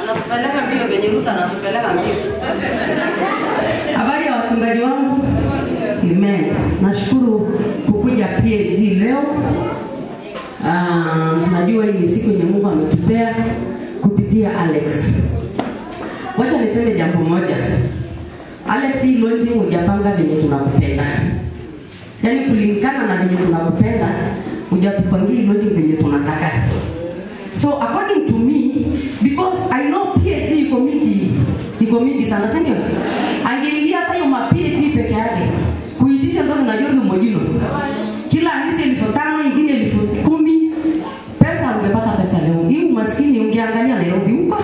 Anatupeleka mbio venye Ruth anatupeleka mbio. Habari ya wachungaji wangu. Amen. Nashukuru kukuja PAG leo. Najua hii ni siku yenye Mungu ametupea kupitia Alex. Wacha niseme jambo moja. Alex, hii launching hujapanga venye tunakupenda. Yaani kulingana na venye tunakupenda, hujatupangia launching venye tunataka. So according to me, because I know PAG iko mingi sana, si ndio? Angeingia hata hiyo PAG peke yake. Kuitisha ndio unajua ni mojino. Kila anisi 5,000, nyingine 10,000. Pesa ungepata pesa leo. Hii umaskini ungeangalia Nairobi huko.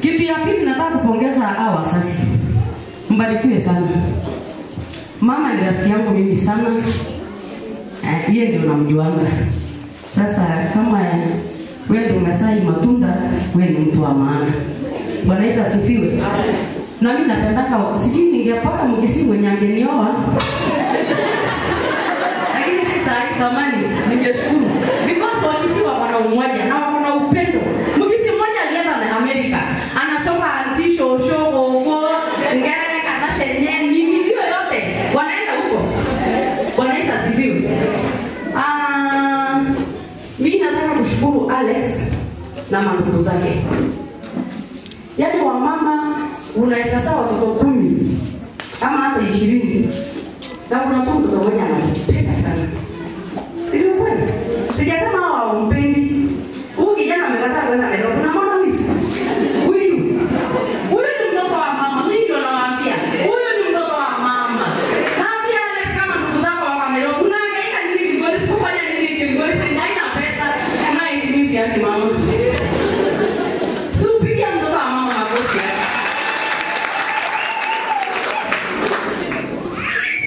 Kitu ya pili nataka kupongeza hawa sasa. Mbarikiwe sana. Mama ni rafiki yangu mimi sana. Yeye ndio namjuanga. Sasa kama wewe ndio umesai matunda, wewe ni mtu wa maana. Bwana Yesu asifiwe. Na mimi napendaka sijui ningepata mkisi mwenye angenioa. Lakini sasa zamani ningeshukuru. Because wakisi wana umoja na wana upendo. Mkisi mmoja alienda na Amerika. Anasoma antisho shogo ngere kata shenye nini hiyo yote. Wanaenda huko. Bwana Yesu asifiwe. Mimi nataka kushukuru Alex na mandugu zake. Yaani wamama unaweza sawa watoto 10 ama hata 20. Na kuna mtoto mmoja anapenda sana. Sio kweli? Sijasema hao hawampendi. Huyu kijana amekataa kwenda Nairobi. Unamwona huyu? Huyu ni mtoto wa mama. Mimi ndio nawaambia. Huyu ni mtoto wa mama. Na pia Alex kama ndugu zako wa Nairobi. Unahangaika nini? Ngoja sikufanya nini? Ngoja sinaina pesa. Na ingimizi yake mama. Supigia mtoto wa mama makofi yake.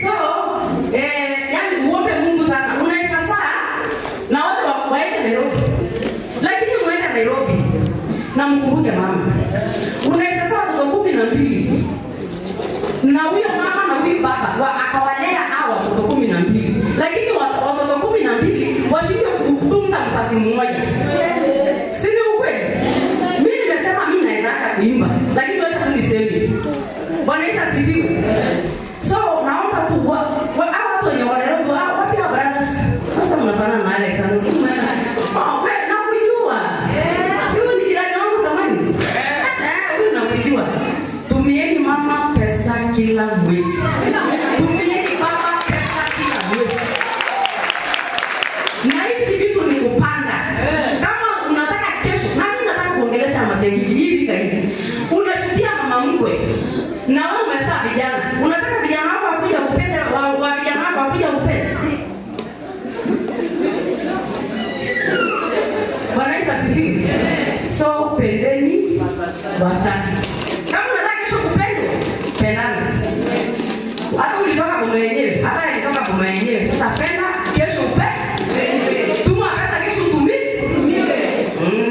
So, yani wote 12 na huyo mama na huyo baba akawalea hawa watoto 12, lakini watoto 12 washindwe kutunza mzazi mmoja. Si ni ukweli? Mimi nimesema mimi naweza hata kuimba, lakini wacha tuniseme. Bwana Yesu asifiwe. So naomba tu watu wenye wanaelewa wapi wa brothers. Sasa mnafanana na Alex sana. Wewe nakujua. Sio ni jirani wangu zamani. Wewe nakujua. Tumieni mama pesa kila mwezi. Tumieni baba pesa kila mwezi. Na hizi vitu ni kupanda. Kama unataka kesho, na mimi nataka kuongelesha masengiki hivi kaini. Unachukia mama mkwe. Na wewe umesema vijana. Unataka vijana wako wakuja upende wa vijana wako wakuja upende. Bwana Yesu asifiwe. So pendeni wazazi. Kama unataka kesho kupendwa, pendana. Hata ulitoka kwa mwenyewe, hata alitoka kwa mwenyewe. Sasa penda kesho upende. Tuma pesa kesho tumie.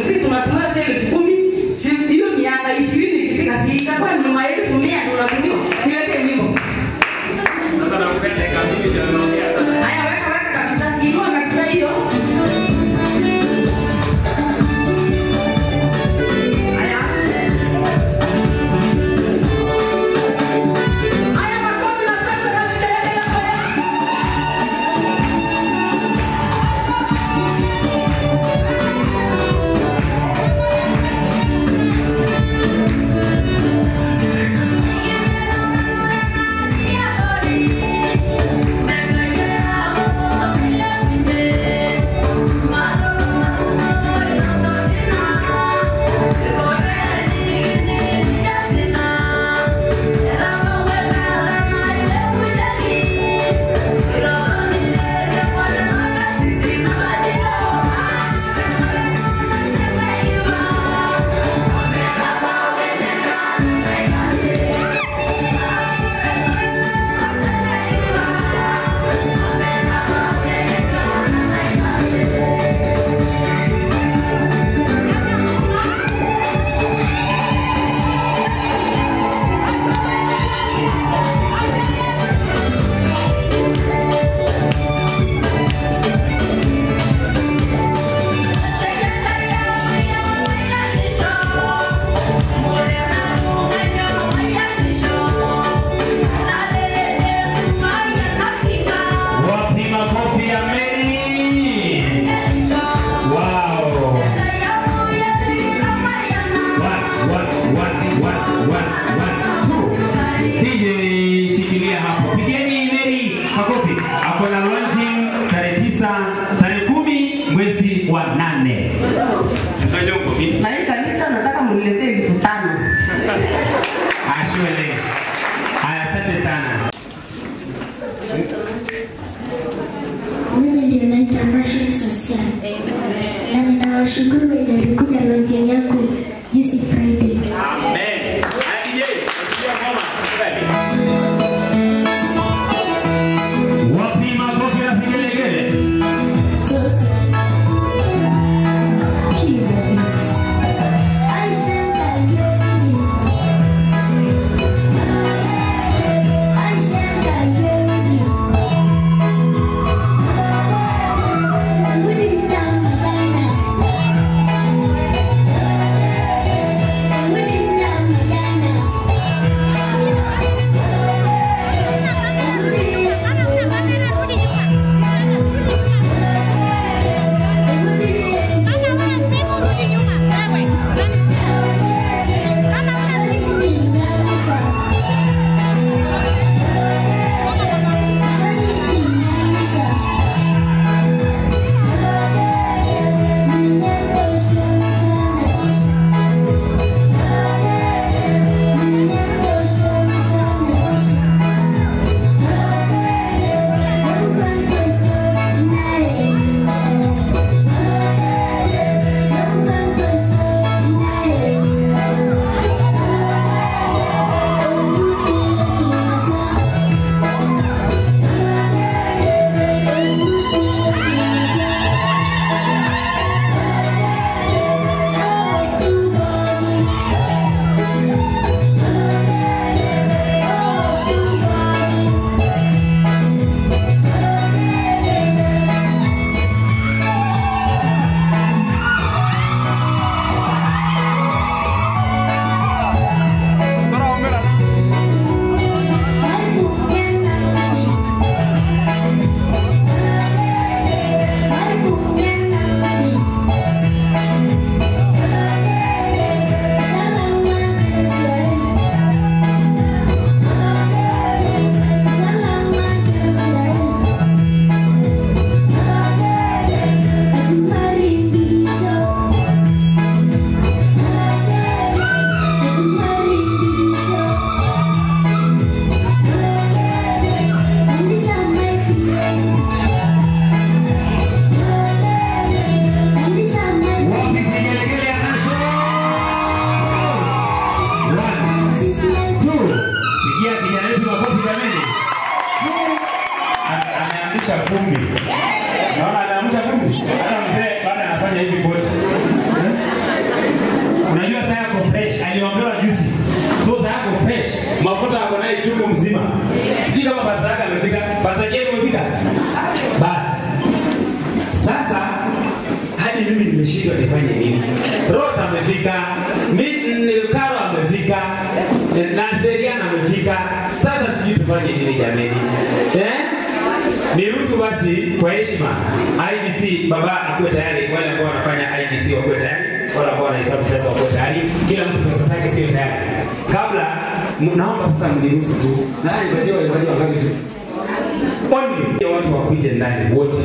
Si tunatumia sasa 10,000. Si hiyo miaka 20 ikifika si itakuwa ni 1,100 ndio unatumia. Niweke nyimbo. Sasa nakupenda kamili ndio naongea sana. Haya weka kabisa. Inua kabisa hiyo. Mimi ndio naitwa National Social. Na ninawashukuru wenye walikuja launching yangu juzi Friday. Amen. Wapi makofi na vigelegele? Good vumbi. Naona anaamsha vumbi. Hata mzee bado anafanya hivi kote. Unajua saa yako fresh, aliombewa juzi. So saa yako fresh, mafuta yako naye chungu mzima. Sijui kama basa yake amefika, basa yake amefika. Basi. Sasa hadi mimi nimeshindwa nifanye nini? Rosa amefika, Karo amefika, Naseriana amefika. Sasa sijui tufanye nini jameni. Niruhusu basi kwa heshima IBC baba akuwe tayari, wale ambao wanafanya IBC wakuwe tayari, wale ambao wanahesabu pesa wakuwe tayari, kila mtu pesa zake sio tayari. Kabla naomba sasa mniruhusu tu. Nani baje wale wakati tu. Only watu wakuje ndani wote.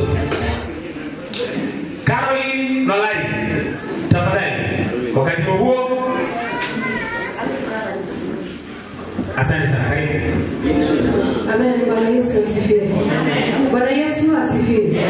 Caroline Nolai. Tafadhali. Wakati huo asante sana. Karibu. Amen. Bwana Yesu asifiwe. Bwana Yesu asifiwe.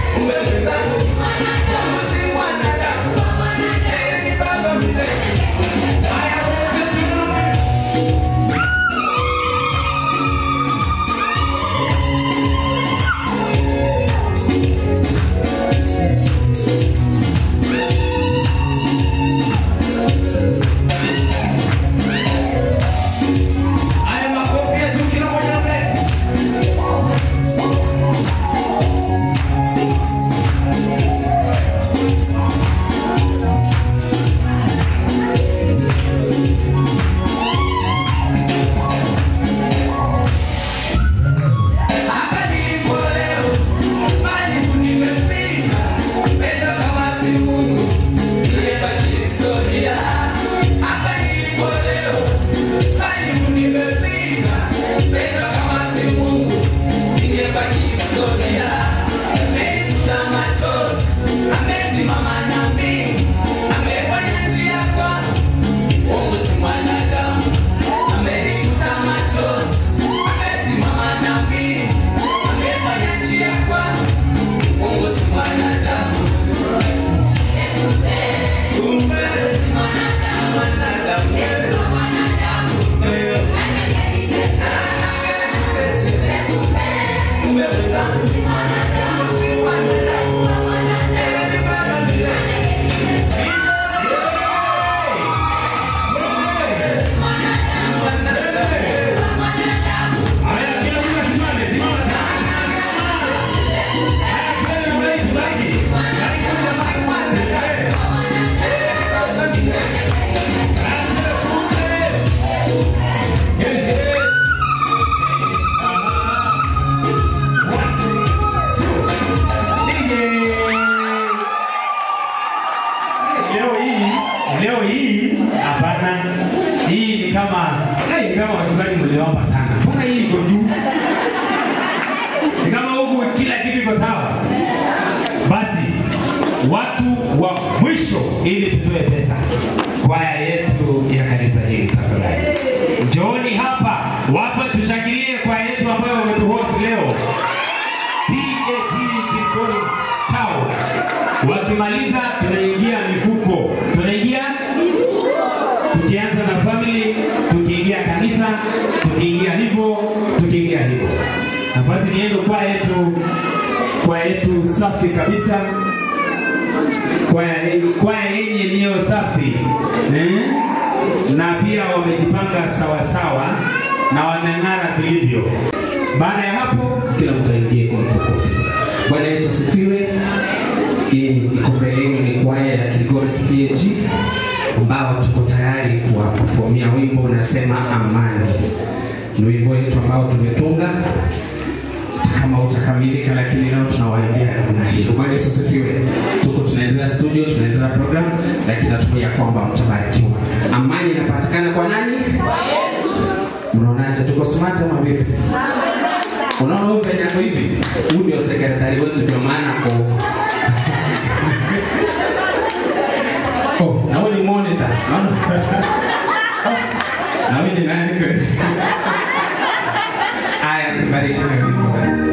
Umepeza Safi kabisa, kwa yenye mioyo safi na pia wamejipanga sawasawa na wameng'ara vilivyo. Baada ya hapo kila mtu aingie kwa mfuko. Bwana Yesu asifiwe. Hii iko mbele yenu ni kwaya ya Kilgoris PAG ambao tuko tayari kuwapofomia wimbo unasema amani. Ni wimbo wetu ambao tumetunga kama utakamilika, lakini leo tunawaimbia namna hii. Bwana Yesu asifiwe. Tuko tunaendelea studio, tunaendelea program, lakini natumai kwamba mtabarikiwa. Amani inapatikana kwa nani? Kwa Yesu. Mnaonaje, tuko smart ama vipi? Unaona huyu penye hapo hivi? Huyu ndio sekretari wetu, ndio maana kwa na wewe ni monitor. Na wewe ni nani kweli? Aya, tubarikiwe wimbo basi.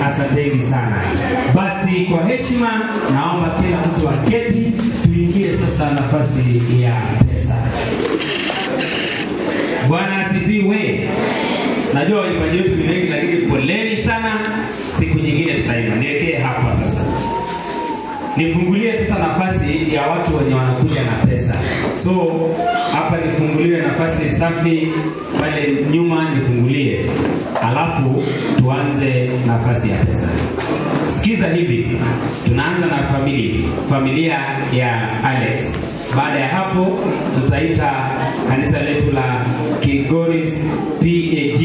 asanteni sana. Basi kwa heshima naomba kila mtu aketi, tuingie sasa nafasi ya pesa. Bwana asifiwe. Najua waimbaji wetu ni wengi, lakini poleni sana, siku nyingine tutaimba. Niwekee hapa sasa. Nifungulie sasa nafasi ya watu wenye wanakuja na pesa. So hapa nifungulie nafasi safi, pale nyuma nifungulie. Alafu tuanze nafasi ya pesa. Sikiza hivi, tunaanza na familia ya Alex. Baada ya hapo tutaita kanisa letu la Kilgoris PAG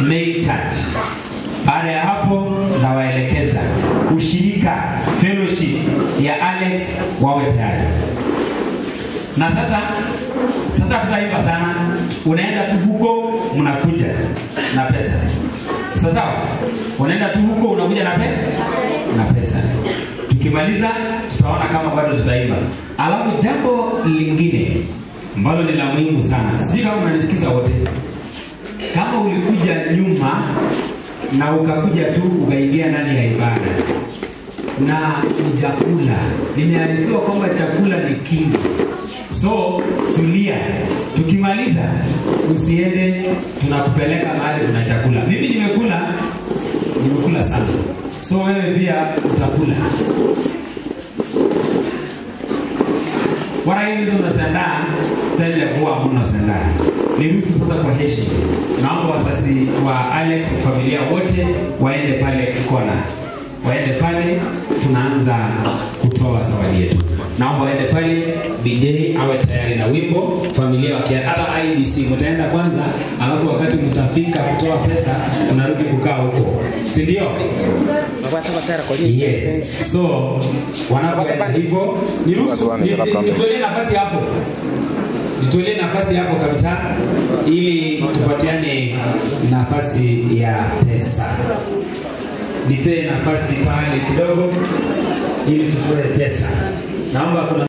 Main Church. Baada ya hapo nawaelekeza ushirika fellowship ya Alex wawe tayari. Na sasa tutaimba sana. Unaenda tu huko mnakuja na pesa. Sasa unaenda tu huko unakuja na pesa. Tukimaliza tutaona kama bado tutaimba. Alafu jambo lingine ambalo ni la muhimu sana. Sisi kama mnanisikiza wote. Kama ulikuja nyuma na ukakuja tu ukaingia ndani ya ibada na chakula, nimearifiwa kwamba chakula ni kingi. So tulia, tukimaliza usiende, tunakupeleka mahali kuna chakula. Mimi nimekula sana, so wewe pia utakula. Wala hivi ndio unasandaa, tena kuwa hamna sandaa. Niruhusu sasa kwa heshima. Naomba wasasi wa Alex familia wote waende pale kona. Waende pale, tunaanza kutoa zawadi yetu. Naomba waende pale, DJ awe tayari na wimbo, familia wakienda. Hata IDC mtaenda kwanza, alafu wakati mtafika kutoa pesa, tunarudi kukaa huko. Si ndio? Yes. So, wanapoenda hivyo, nitolee nafasi hapo. Nitolee nafasi hapo kabisa ili tupatiane nafasi ya pesa. Nipe nafasi pale kidogo ili tutoe pesa. Naomba kuna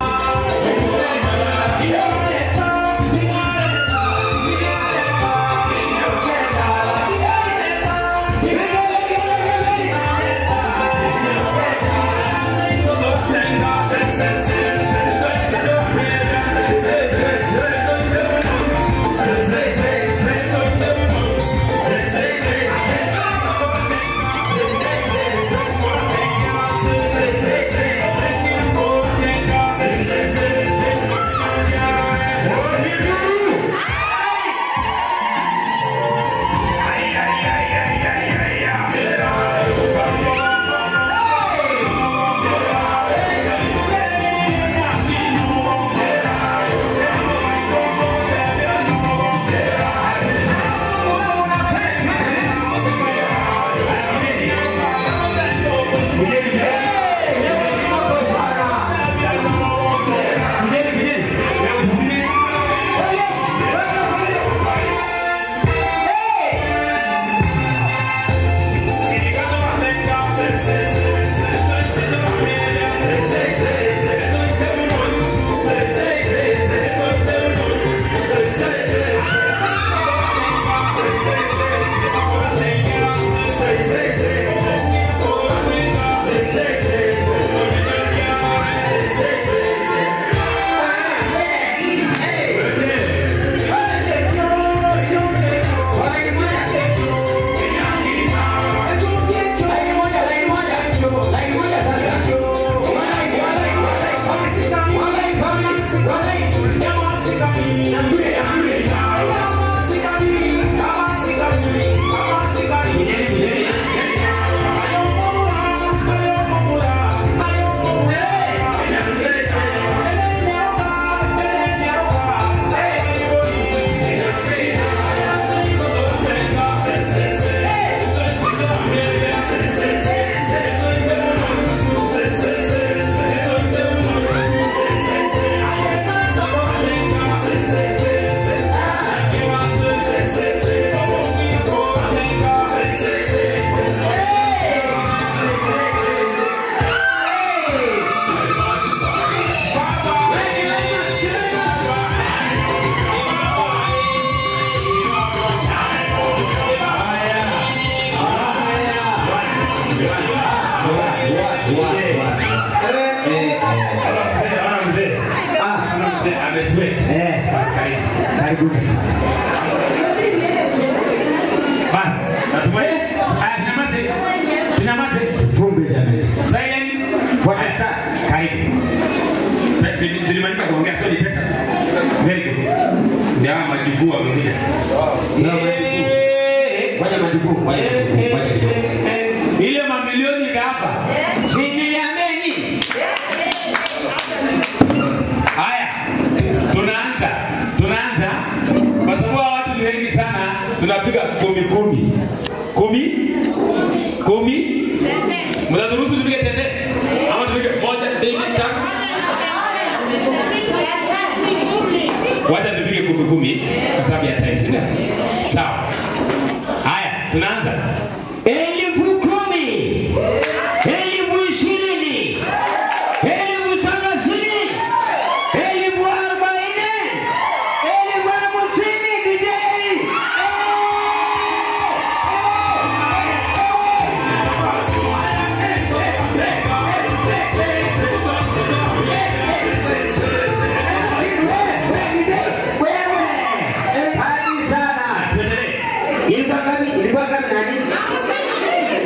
karibuni. Bas, natumai. Tunamaze. Fumbe jamani. Silence. What is that? Karibu. Tulimaliza kuongea sio ni pesa. Very good. Ndio majibu wamekuja. Ngoja majibu. Ile mamilioni hapa. Chini ya meni. Haya. Tunaanza. Kwa sababu watu ni wengi sana, tunapiga 10. 10. Mtaturuhusu tupige tende? Ama tupige 1, 2, 3? Wacha tupige 10 kwa sababu ya time, sio? Sawa. Haya, tunaanza. 10,000. 20,000. 30,000. 40,000. 50,000 DJ. Ilikuwa ngapi nani?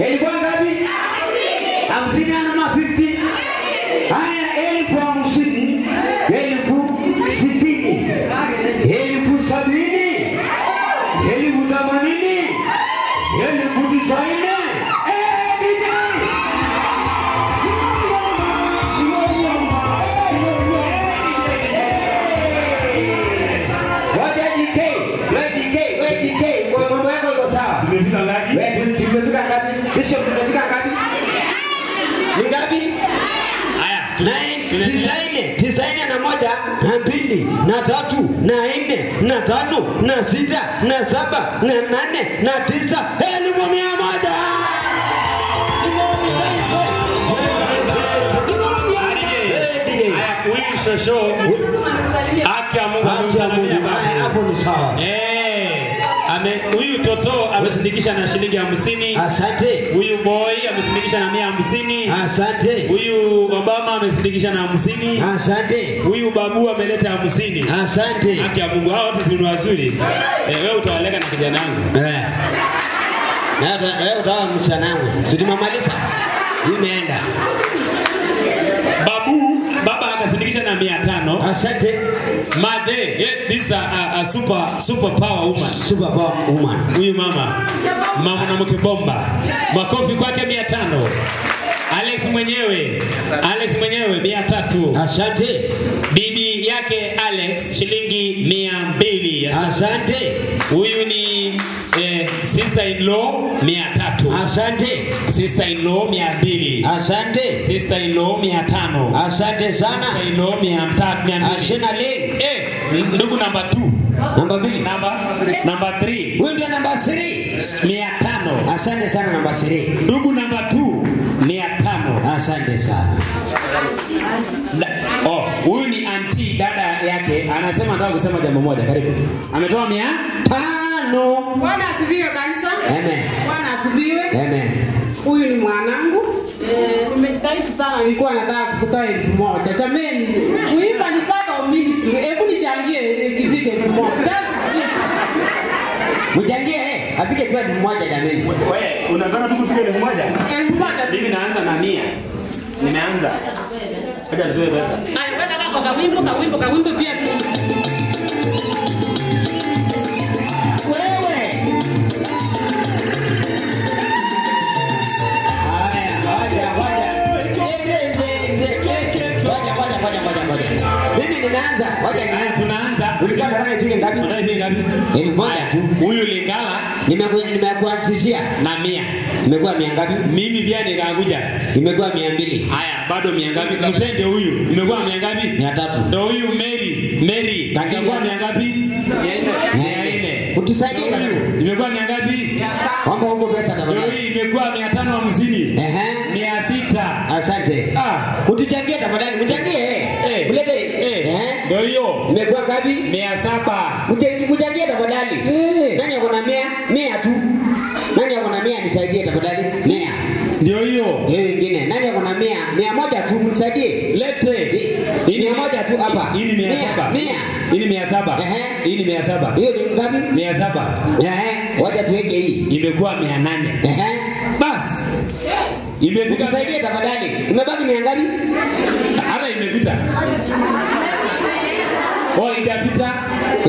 Ilikuwa ngapi? 50 ama 50? Haya 50,000, 60,000, 70,000, 80,000, 90,000. Tumefika ngapi? Tumefika ngapi? Kisha tumefika ngapi? Ni ngapi? Haya, 91 na 2 na 3 na 4 na 5 na 6 na 7 na 8 na 9 1,100. Haya, shosho. Haki ya Mungu. Hapo ni sawa. Huyu toto amesindikisha na shilingi 50. Asante. Huyu boy amesindikisha na 150. Asante. Huyu Obama amesindikisha na 50. Asante. Huyu babu ameleta 50. Asante. Haki ya Mungu, hao wote ni wazuri. Wewe utawaleka na kijana wangu. Leo utawa msanangu. Tulimamaliza. Imeenda. Baba akasindikisha na 500. Asante. Made, this is a super power woman. Super power woman. Huyu mama na mke bomba. Makofi kwake 500. Alex mwenyewe 300. Asante. Bibi yake Alex shilingi 200. Asante. Huyu ni sister in law 300. Asante. Sister in law 200. Asante. Sister in law 500. Asante sana. Sister in law 300. Ashina link. Ndugu number 2. Number 2. Number 3. Huyu ndio number 3. 500. Asante sana number 3. Ndugu number 2 500. Asante sana. Huyu ni auntie dada yake, anasema nataka kusema jambo moja. Karibu. Ametoa 500. Bwana asifiwe kanisa. Amen. Bwana asifiwe. Amen. Huyu ni mwanangu. Nimejitahidi sana, nilikuwa nataka kutoa 1,000. Jamani, kuimba ni part of ministry. Hebu nichangie kifike 1,000. Just please. Mchangie afike tu 1,000 jamani. Wewe unataka tu kufika 1,000? 1,000. Mimi naanza na 100. Nimeanza. Acha nitoe pesa. Ai, wewe nataka kawimbo pia. Tunaanza. Ulikuwa unataka ipige ngapi? Unataka ngapi? Moja tu. Huyu Lingala nimekuanzishia na 100. Imekuwa 100 ngapi? Mimi pia nikakuja. Imekuwa 200. Haya, bado 100 ngapi? Msende huyu. Imekuwa 100 ngapi? 300. Ndio huyu Mary. Imekuwa 100 ngapi? 400. Utusaidie huyu. Imekuwa 100 ngapi? Omba huko pesa tafadhali. Hii imekuwa 550. 600. Asante. Utuchangie tafadhali, mchangie. Ulete. Ndio hiyo. Imekuwa ngapi? 700. Mchangie tafadhali. Nani ako na 100? 100 tu. Nani ako na 100 nisaidie tafadhali? 100. Ndio hiyo. Hiyo nyingine. Nani ako na 100? 100 tu mnisaidie. Lete. Hii 100 tu hapa. Hii ni 700. 100. Hii ni 700. Hii ni 700. Hiyo ni ngapi? 700. Wacha tuweke hii. Imekuwa 800. Bas. Imefika. Tusaidie tafadhali. Imebaki 100 ngapi? Hata imepita. Oh, ijapita.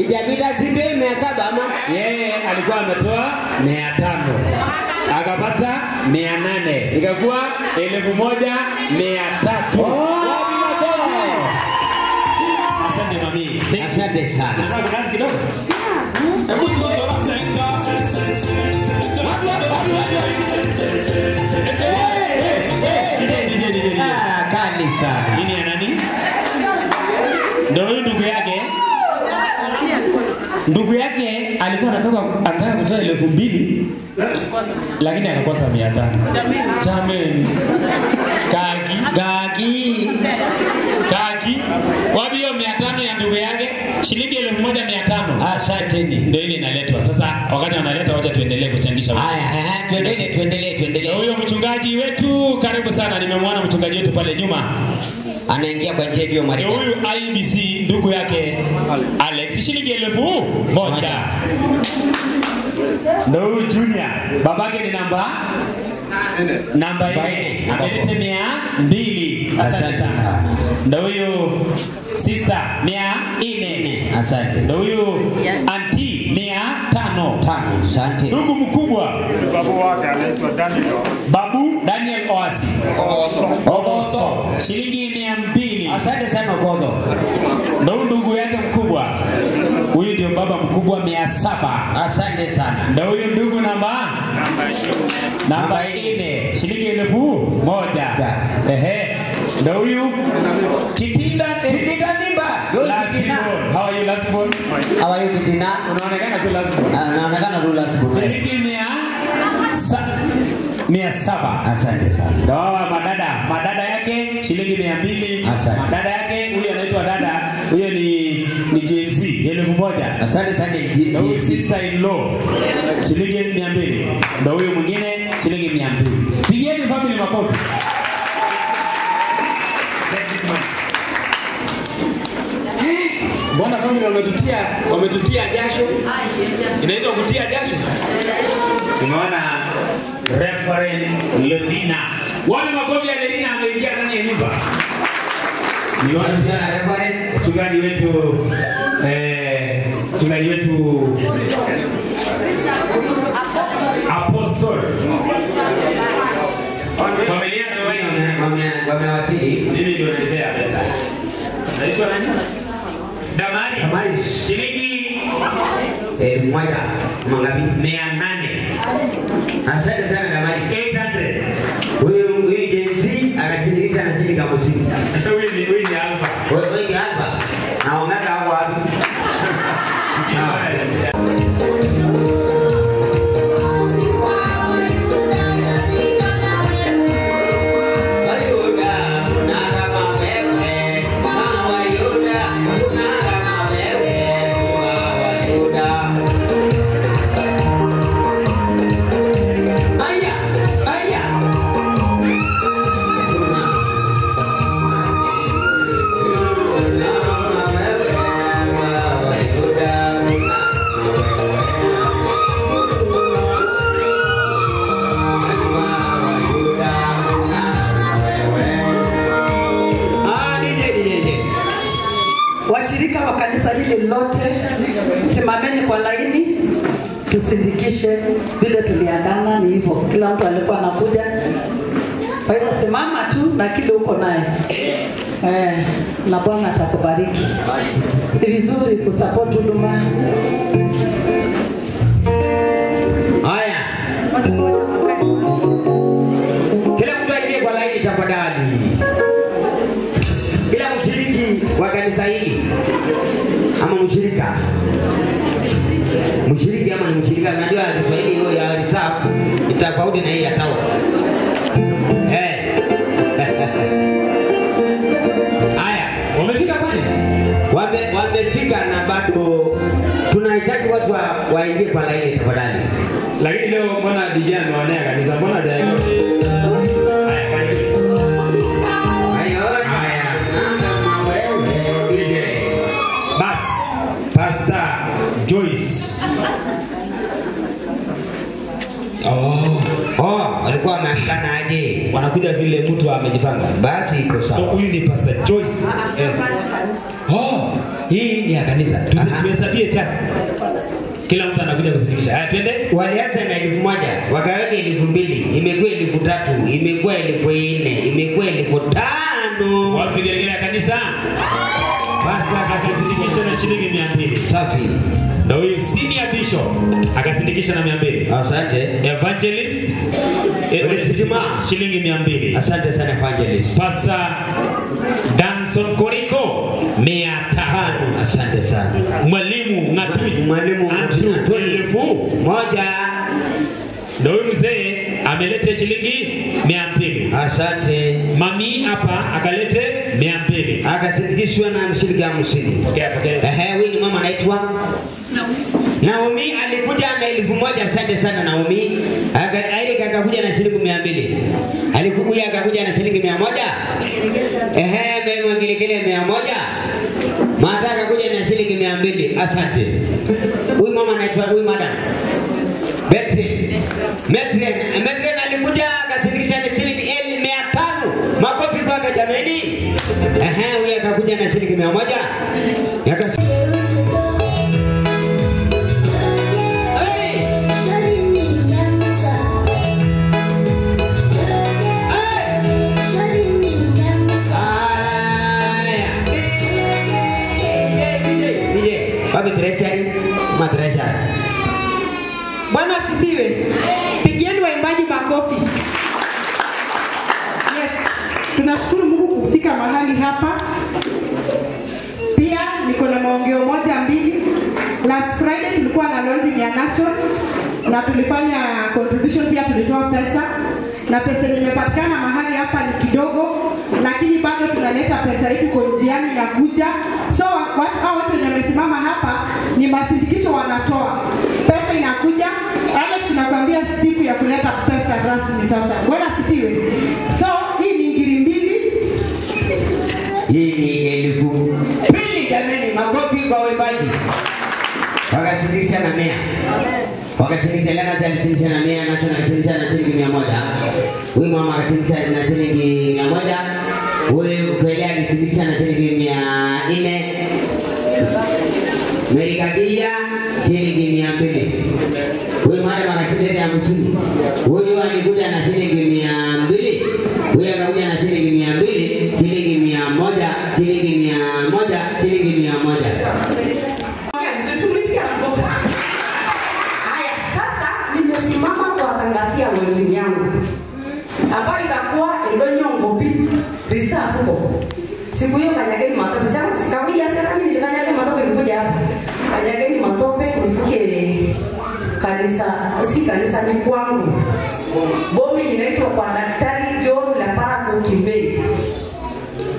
Ijapita si ndio 700 ama? Yeye alikuwa ametoa 500. Akapata 800. Ikakuwa 1300. Asante mami. Asante sana. Nataka kudansi kidogo. Hebu tutoa tenga. Kali sana. Nini ya nani? Ndio ndugu yake. Ndugu yake alikuwa anataka kutoa 2000 lakini akakosa 500. Jameni. Kaki. Wapi hiyo 500 ya ndugu yake? Shilingi 1500. Asanteni. Ndio ile inaletwa. Sasa wakati wanaleta wacha tuendelee kuchangisha. Haya, tuendelee. Huyo mchungaji wetu karibu sana, nimemwona mchungaji wetu pale nyuma. Anaingia kwa njia hiyo Maria. Huyu IBC ndugu yake Alex shilingi 1000. Ndio huyu Junior. Babake ni namba 4. Amelete 200. Asante sana. Ndio huyu sister 400. Asante. Ndio huyu auntie 500. Asante. Ndugu mkubwa. Babu wake anaitwa Daniel. Babu Daniel Oasi. Ogoso. Shilingi 200. Asante sana Ogoso. Ndio ndugu yake mkubwa. Huyu ndio baba mkubwa 700. Asante sana. Ndio huyu ndugu namba 4. Shilingi 1000. Ndio huyu Kitinda Mimba. How are you last born? How are you Kitina? Unaonekana tu last born. Naonekana tu last born. Shilingi 700. Asante sana. Ndio madada yake shilingi 200. Madada yake huyu anaitwa dada, huyo ni JC 1000. Asante sana Ndio sister in law shilingi 200. Ndio huyo mwingine shilingi 200. Pigieni family makofi. Bwana family wametutia jasho. Inaitwa kutia jasho. Tumeona Reverend Lerina. Wale makofi ya Lerina ameingia ndani ya nyumba. Ni watu sana Reverend mchungaji wetu Apostle. Familia wamewasili. Mimi ndio naendea pesa. Naitwa nani? Damari. Shilingi 1 mangapi? 800. Asante sana Damari. 800. Huyu jinsi anashirikisha na shilingi 50. Huyu ni Alpha. Huyu ni Alpha. Na Omega hapo wapi? Washirika wa kanisa hili lote, simameni kwa laini, tusindikishe vile tuliagana. Ni hivyo, kila mtu alikuwa anakuja. Kwa hivyo simama tu na kile uko naye, na Bwana atakubariki. Ni vizuri kusupport huduma. Haya, kila mtu aingie kwa laini tafadhali. Kila mshiriki wa kanisa hili ama mshirika ama ni mshirika, najua Kiswahili hiyo ya risafu ni tofauti na hii ya tawa. Haya, wamefika pale? Wamefika na bado tunahitaji watu waingie kwa laini tafadhali. Lakini leo mbona DJ ameonea kanisa, mbona hajaingia? Oh, alikuwa ameashikana aje? Wanakuja vile mtu amejipanga. Basi iko sawa. So huyu ni Pastor Joyce. Oh, hii ni ya kanisa. Tumehesabia tena. Kila mtu anakuja kusindikisha. Haya twende. Walianza na 1000, wakaweka 2000, imekuwa 3000, imekuwa 4000, imekuwa 5000. Wapi gele ya kanisa? Basi akasindikisha na shilingi 200. Safi. Na huyu senior bishop akasindikisha na 200. Asante. Evangelist shilingi 200. Asante sana evangelist. Pastor Danson Koriko 500. Asante sana. Mwalimu Andrew 1000. Na huyu mzee ameleta shilingi 200. Asante. Mami hapa akalete 200. Akasindikishwa na shilingi 50. Okay. Huyu ni mama anaitwa Naomi, alikuja na 1000. Asante sana Naomi. Akakuja na shilingi 200. Alikuja akakuja na shilingi 100. Mwingine 100. Mata akakuja na shilingi 200. Asante. Huyu mama anaitwa huyu madam Metren alikuja akasindikisha na shilingi 500. Makofi kwake jameni. Huyu akakuja na shilingi 100. Bwana asifiwe. Pigieni waimbaji makofi. Yes. Tunashukuru Mungu kufika mahali hapa. Pia niko na maongeo moja mbili. Last Friday tulikuwa na launching ya Nation na tulifanya contribution, pia tulitoa pesa. Na pesa imepatikana mahali hapa ni kidogo, lakini bado tunaleta pesa yetu kwa njiani na kuja. So watu wenye wamesimama hapa ni masindikisho wanatoa. Pesa inakuja. Alex tunakwambia siku ya kuleta pesa rasmi sasa. Bwana asifiwe. So hii ni ngiri 2. Hii ni 2000 jameni, makofi kwa waimbaji. Wakashirikisha na 100. Wakashirikisha Lena alisindikisha na 100, Nacho akashirikisha na shilingi 100. Huyu mama akashirikisha na shilingi 100. Huyu Felix alishirikisha na shilingi 400. Merikabia shilingi 200. Huyu mama akashirikisha na 50. Huyu alikuja na shilingi 200. Huyu akakuja na shilingi 200, shilingi 100, shilingi 100, shilingi 100. Nimesimama kuwatangazia mwezi yangu ambayo itakuwa Ndonyongo Pit Reserve huko. Siku hiyo kanyageni matope. Sasa kawia sasa mimi nilikanyageni matope nikuja hapa. Kanyageni matope nifike kanisa, si kanisa ni kwangu. Bomi inaitwa kwa Daktari John Lapara Kukimbe.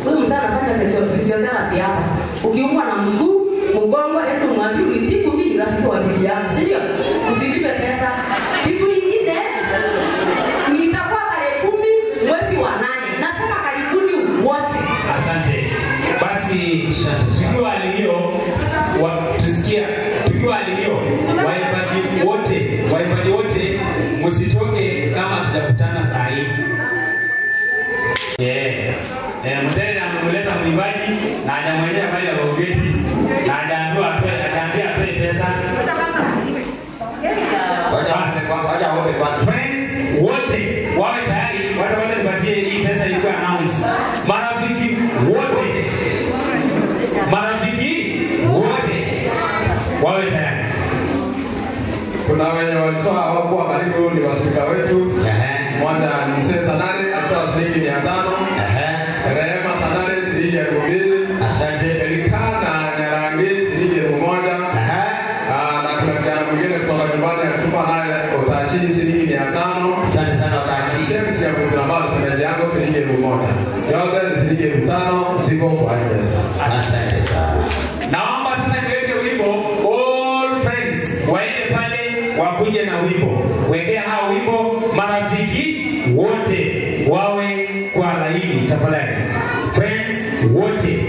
Huyu mzee anafanya physiotherapy hapa. Ukiumwa na mguu, mgongo, hebu mwambie nitibu mimi rafiki wa bibi yako. Si ndio? Usilipe pesa. Kitu kingine nitakuwa tarehe 10 mwezi wa 8. Nasema karibuni wote. Asante. Basi tukiwa hali hiyo tusikia tukiwa hali hiyo waimbaji wote msitoke kama tutakutana saa hii. Mtende amemleta mwimbaji na hajamwendea pale ya ugeti na hajaambiwa atoe pesa. Friends wote wawe tayari, wataweza kupatia hii pesa ilikuwa announce. Marafiki wote wawe tayari. Kuna wenye walitoa hawakuwa karibu, ni wasika wetu. Mmoja ni Mzee Sanare alitoa shilingi 500. Rehema Sanare shilingi 2000. Asante. Elikana Nyarangi shilingi 1000. Na kuna kijana mwingine kutoka nyumbani alitupa naye utachi shilingi 500. Asante sana utachi. James ya kutunambalo semeji yangu shilingi 1000. Yote ni shilingi 5000, siko kwa pesa. Asante sana. Naomba sasa tuweke wimbo all friends waende pale wakuje na wimbo. Wekea hao wimbo, marafiki wote wawe kwa laini tafadhali. Friends wote,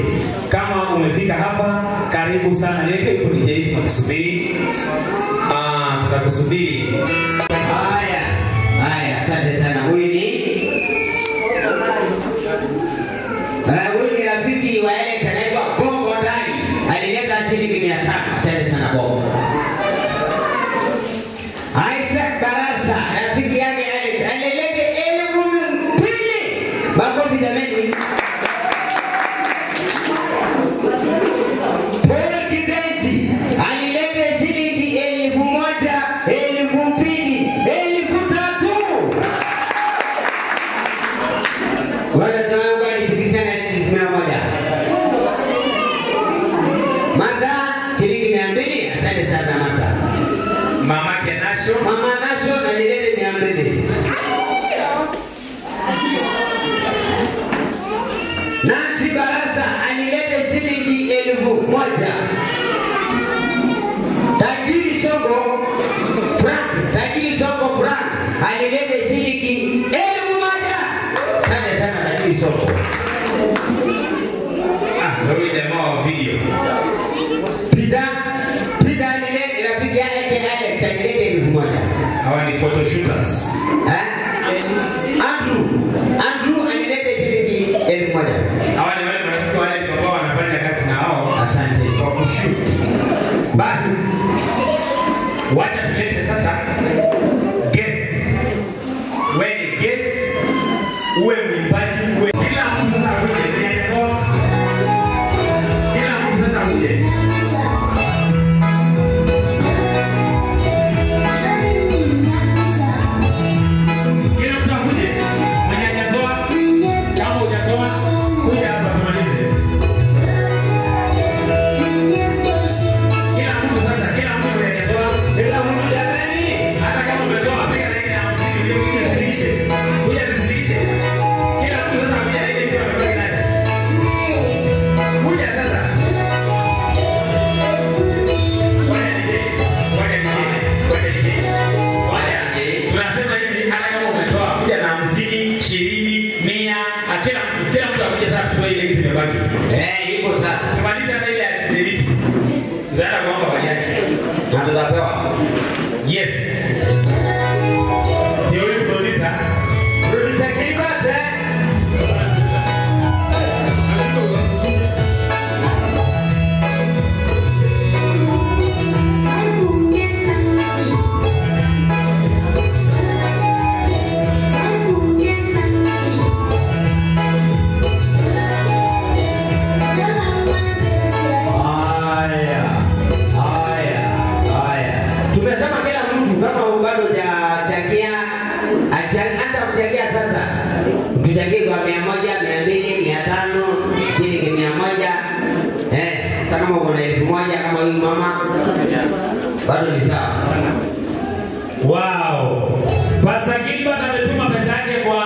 kama umefika hapa karibu sana. Niweke wimbo DJ tunakusubiri. Tunakusubiri. Haya. Boniface. Andrew alileta shilingi 1000. Hawa ni wale ambao wanafanya kazi na wao. Asante kwa kushoot. Basi wacha tulete sasa guest. Wewe ni guest, uwe mwimbaji, uwe kila mtu sasa uje kwa kila mtu sasa uje. Yes. Ni huyu producer. Producer Kilibate. Tumesema kila mtu kama bado hajachangia hata kuchangia sasa. Tuchangie kwa 100, 200, 500, shilingi 100. Kama uko na 1000 kama huyu mama bado ni sawa. Wow. Pastor Gilbert ametuma pesa yake kwa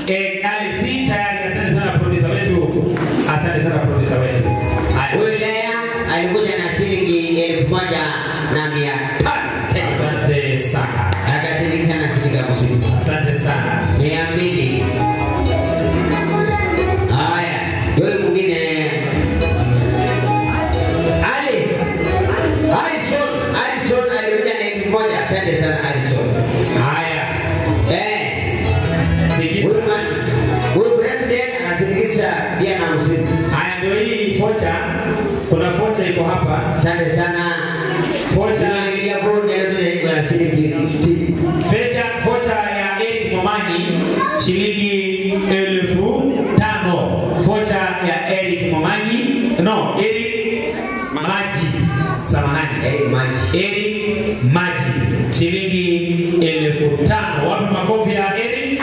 Alex tayari. Asante sana producer wetu. Asante sana producer wetu. Huyu lea alikuja na shilingi 1500. Asante sana. Akashiriki sana katika muziki. Asante sana. 200. Haya, yule mwingine Alison alikuja na 1000. Asante sana Alison. Haya. Huyu president anashirikisha pia na muziki. Haya ndio hii vocha. Kuna vocha iko hapa. Asante sana. Vocha ya bodi ya shilingi 60. Vocha ya Eric Momanyi shilingi 5000. Vocha ya Eric Momanyi. No, Eric Maji. Samahani. Eric Maji. Shilingi 5000. Wapi makofi ya Eric?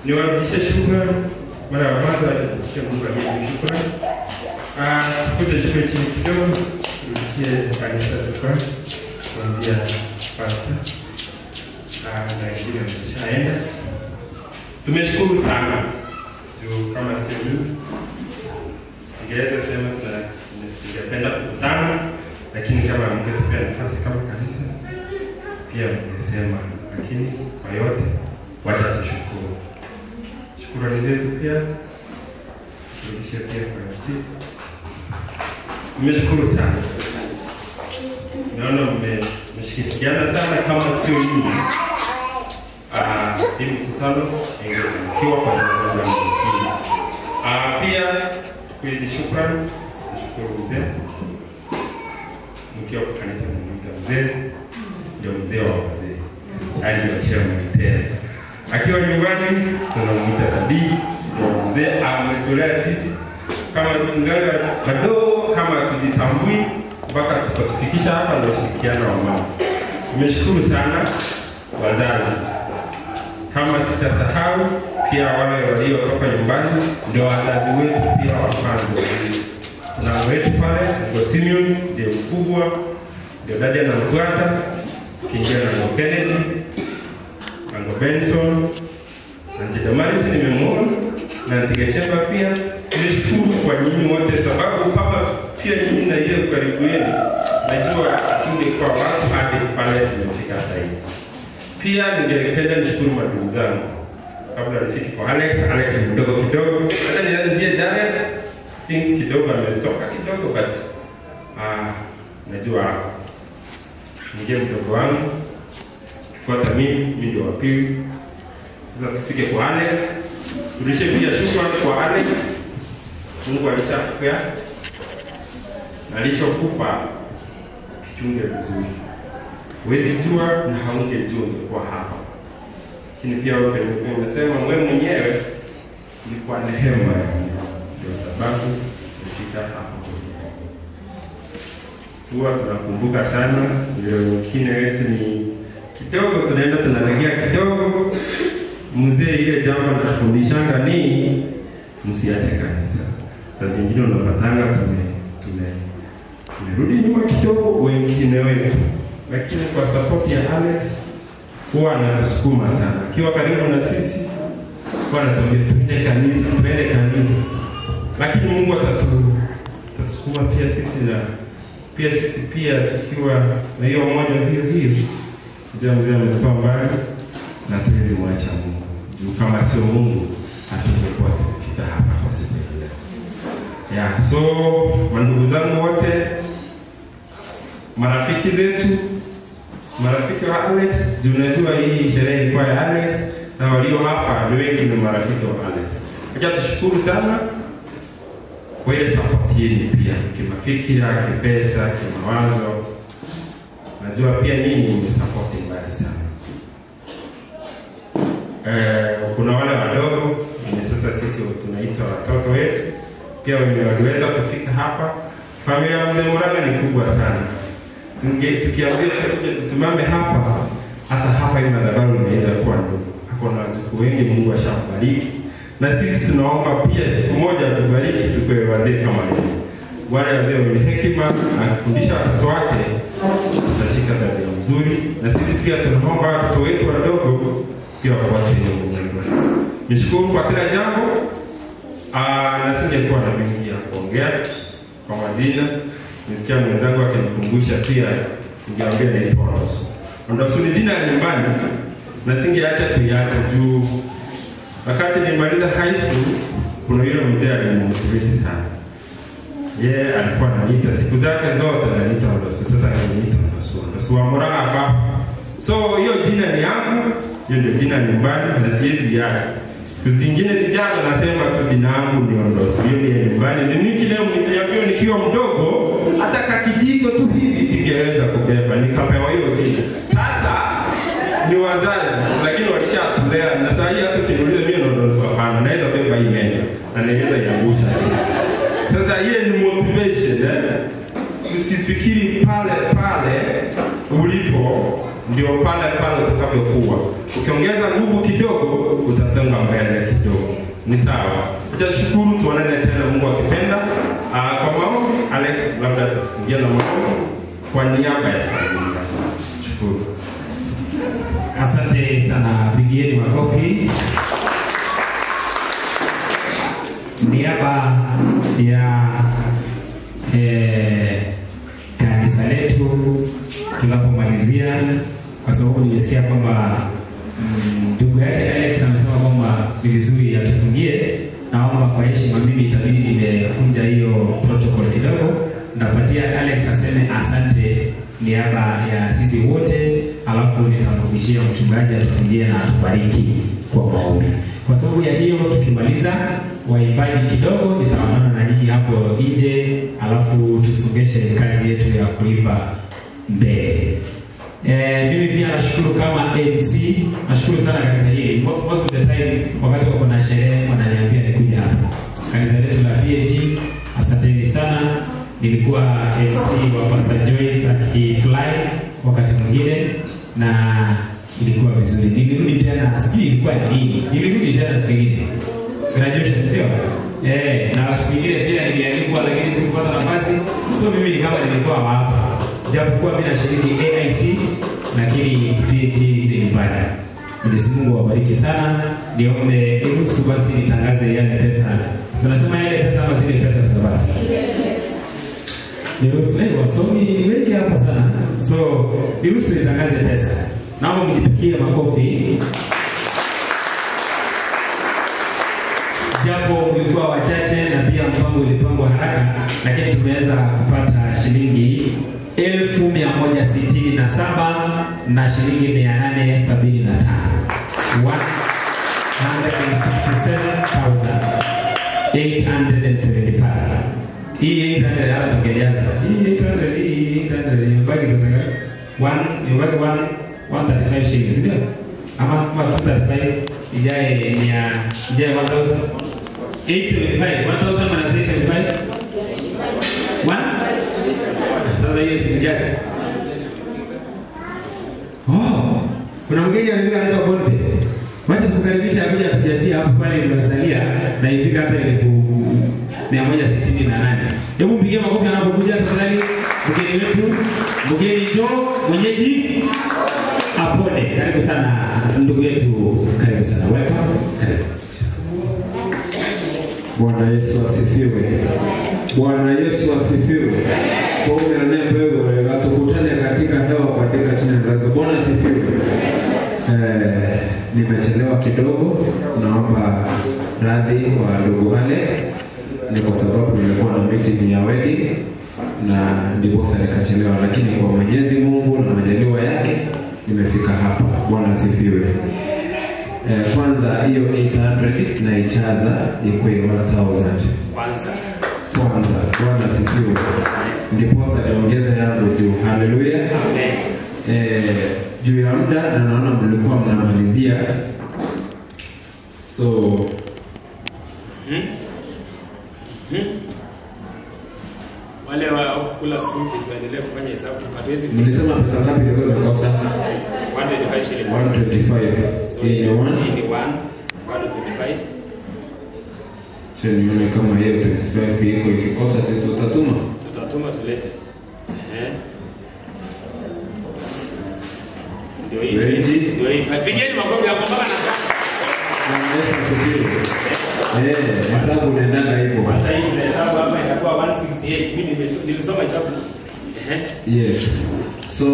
niwarudishe shukrani. Mara ya kwanza turudishie Mungu aliye shukrani. Tukuje chukue chini kidogo, turudishie kanisa shukrani kuanzia pastor na wengine wameshaenda. Tumeshukuru sana juu kama sio mimi ningeweza sema tungependa kukutana, lakini kama mngetupea nafasi kama kanisa pia mngesema, lakini kwa yote wacha tushukuru. Shukrani zetu pia turudishe pia kwa MC. Nimeshukuru sana, naona mmeshirikiana sana. Kama sio nyinyi hii mkutano ingekuwa kwa sababu ya pia kuizi shukrani. Nashukuru mzee mkiwa kwa kanisa mmoja, mzee ndio mzee wa wazee, aje wachia mwitere. Akiwa nyumbani tunamuita dadii, ndio mzee ametulea sisi kama tungali wadogo, kama tujitambui mpaka tukatufikisha hapa na ushirikiano wa mama. Nimeshukuru sana wazazi. Kama sitasahau pia wale waliotoka nyumbani, ndio wazazi wetu pia wa kwanza. Kuna wetu pale ndio Simeon, ndio mkubwa, ndio dada anamfuata, kiingia na Kennedy, Ango Benson, na Damaris nimemwona, na Zigechemba pia. Nishukuru kwa nyinyi wote, sababu kama pia nyinyi na ile karibu yenu, najua tungekuwa watu hadi pale tumefika sasa hivi. Pia ningependa nishukuru madugu zangu. Kabla nifike kwa Alex mdogo kidogo, hata nianzie Jared, think kidogo ametoka kidogo, but najua ningie mdogo wangu kifuata mimi ndio wa pili. Sasa tufike kwa Alex, turudishe pia shukrani kwa Alex. Mungu alishakupea na alichokupa kichunge vizuri. Huwezi jua na haungejua ungekuwa hapa. Lakini pia wewe umesema wewe mwenyewe ni kwa neema ya Mungu ndio sababu umefika hapa. Huwa tunakumbuka sana ndio wengine wetu ni kidogo tunaenda tunalegea kidogo. Mzee ile jambo anatufundishanga ni msiache kanisa. Sasa zingine unapatanga tumerudi nyuma kidogo wengine wetu. Lakini kwa support ya Alex huwa anatusukuma sana. Akiwa karibu na sisi huwa anatuambia tuende kanisa. Lakini Mungu atatusukuma pia sisi na pia sisi pia tukiwa na hiyo moja hiyo. Ndio mzee ametoa mbali na tuwezi mwacha Mungu. Juu kama sio Mungu hatungekuwa tumefika hapa kwa siku ya leo. Yeah, so mandugu zangu wote, marafiki zetu, marafiki wa Alex, tunajua hii sherehe ilikuwa ya Alex na walio hapa ni wengi ni marafiki wa Alex. Acha tushukuru sana kwa ile support yenu pia, kimafikira, kipesa, kimawazo. Najua pia nyinyi mmesupport mbali sana. Kuna wale wadogo, ni sasa sisi tunaita watoto wetu, pia waliweza kufika hapa. Familia ya Mzee Moraga ni kubwa sana. Tukiambia tusimame hapa, hata hapa hii madhabahu inaweza kuwa ndogo. Hakuna watu wengi Mungu ashabariki. Na sisi tunaomba pia siku moja tubariki tupewe wazee kama hivi. Wale wazee wenye hekima akifundisha watoto wake tutashika tabia nzuri. Na sisi pia tunaomba watoto wetu wadogo pia wafuate Mungu. Nishukuru kwa kila jambo. Na singekuwa na mengi ya kuongea kwa majina. Nisikia mwenzangu akinikumbusha pia ningeambia naitwa Rosu. Rosu ni jina la nyumbani na singeacha tuiache juu wakati nimaliza high school kuna yule mzee alinimotivate sana. Yeye alikuwa ananiita siku zake zote ananiita Rosu. Sasa ananiita Rosu. Rosu wa Moraga hapa. So hiyo jina ni yangu, hiyo ndio jina nyumbani na siwezi iacha. Siku zingine zijazo nasema tu jina langu ndio Rosu. Hiyo ni nyumbani. Ni nini leo niliambiwa nikiwa mdogo hata kakijiko tu hivi singeweza kubeba, nikapewa hiyo jina. Sasa ni wazazi lakini walishatulea na sasa hii hata kiuliza mimi ndo hapana, naweza beba hii meza na naweza iangusha. Sasa hiyo ni motivation usifikiri pale ulipo ndio pale utakapokuwa. Ukiongeza nguvu kidogo utasonga mbele kidogo. Ni sawa. Tutashukuru, tuonane tena Mungu akipenda. Kwa maombi Alex labda tufungie na maombi kwa niaba ya familia. Shukuru. Asante sana, pigieni makofi. Niaba ya kanisa letu tunapomalizia, kwa sababu nimesikia kwamba ndugu yake Alex amesema kwamba ni vizuri atufungie. Naomba kwa heshima, mimi itabidi nimefunja hiyo protocol kidogo, napatia Alex aseme asante niaba ya sisi wote, alafu nitamrudishia mchungaji atufungie na atubariki kwa maombi. Kwa sababu ya hiyo, tukimaliza waimbaji kidogo, nitaonana na nyinyi hapo nje, alafu tusongeshe kazi yetu ya kuimba mbele. Mimi pia nashukuru kama MC, nashukuru sana kanisa hili. Most of the time wakati wako na sherehe wananiambia nikuja hapa. Kanisa letu la PAG, asanteni sana. Nilikuwa MC wa Pastor Joyce akifly wakati mwingine na ilikuwa vizuri. Nilirudi tena, sijui ilikuwa nini. Nilirudi tena siku nyingine. Graduation sio? Na siku nyingine pia nilialikwa lakini sikupata nafasi. So mimi ni kama nilikuwa hapa. Japokuwa mimi nashiriki AIC lakini PAG nilipata. Mwenyezi Mungu awabariki sana. Niombe niruhusu basi nitangaze yale pesa. Tunasema yale pesa ama zile pesa tutapata. Niruhusu wasomi ni wengi hapa sana. So niruhusu nitangaze pesa. Naomba mjipigie makofi. Japo mlikuwa wachache na pia mpango ulipangwa haraka, lakini tumeweza kupata shilingi 1167 na shilingi 875. 167,875. Hii 800 hapa tungejaza. Hii 800 imebaki pesa ngapi? 135 shillings, ndio? Ama 235 ijae 1000. 875, 1075. 1. Sasa hiyo sijaza. Kuna mgeni alikuwa anaitwa Bonpet. Wacha tukukaribisha kuja tujazie hapo pale Tanzania na ifika hata 1168. Hebu mpigie makofi anapokuja tafadhali. Mgeni wetu, mgeni Joe, mwenyeji Apone. Karibu sana ndugu yetu, karibu sana. Welcome. Karibu. Bwana Yesu asifiwe. Bwana Yesu asifiwe. Kwa umelania wewe tukutane katika hewa katika jina la Yesu. Bwana asifiwe. Nimechelewa kidogo, naomba radhi kwa ndugu Alex. Ni kwa sababu nilikuwa na meeting ya wedding na ndipo sasa nikachelewa, lakini kwa Mwenyezi Mungu na majaliwa yake nimefika hapa. Bwana asifiwe. Kwanza hiyo 800 na ichaza ikuwe 1000. Kwanza Bwana asifiwe. Ndipo sasa niongeze yangu juu. Haleluya. Amen. Juu ya muda na naona mlikuwa mnamalizia. So wale wa kula school fees waendelee kufanya hesabu. Nilisema pesa ngapi ilikuwa imekosa? 125 shillings. 125. So hii ni 1. 125. Nione kama hiyo 25 iko ikikosa tutatuma. Tutatuma tulete. Ndio hii. Ndio hii. Pigeni makofi hapo mpaka na Yesu asifiwe. Hesabu unaendaga hivyo. Sasa hii hesabu hapa itakuwa 168. Mimi nilisoma hesabu. Yes. So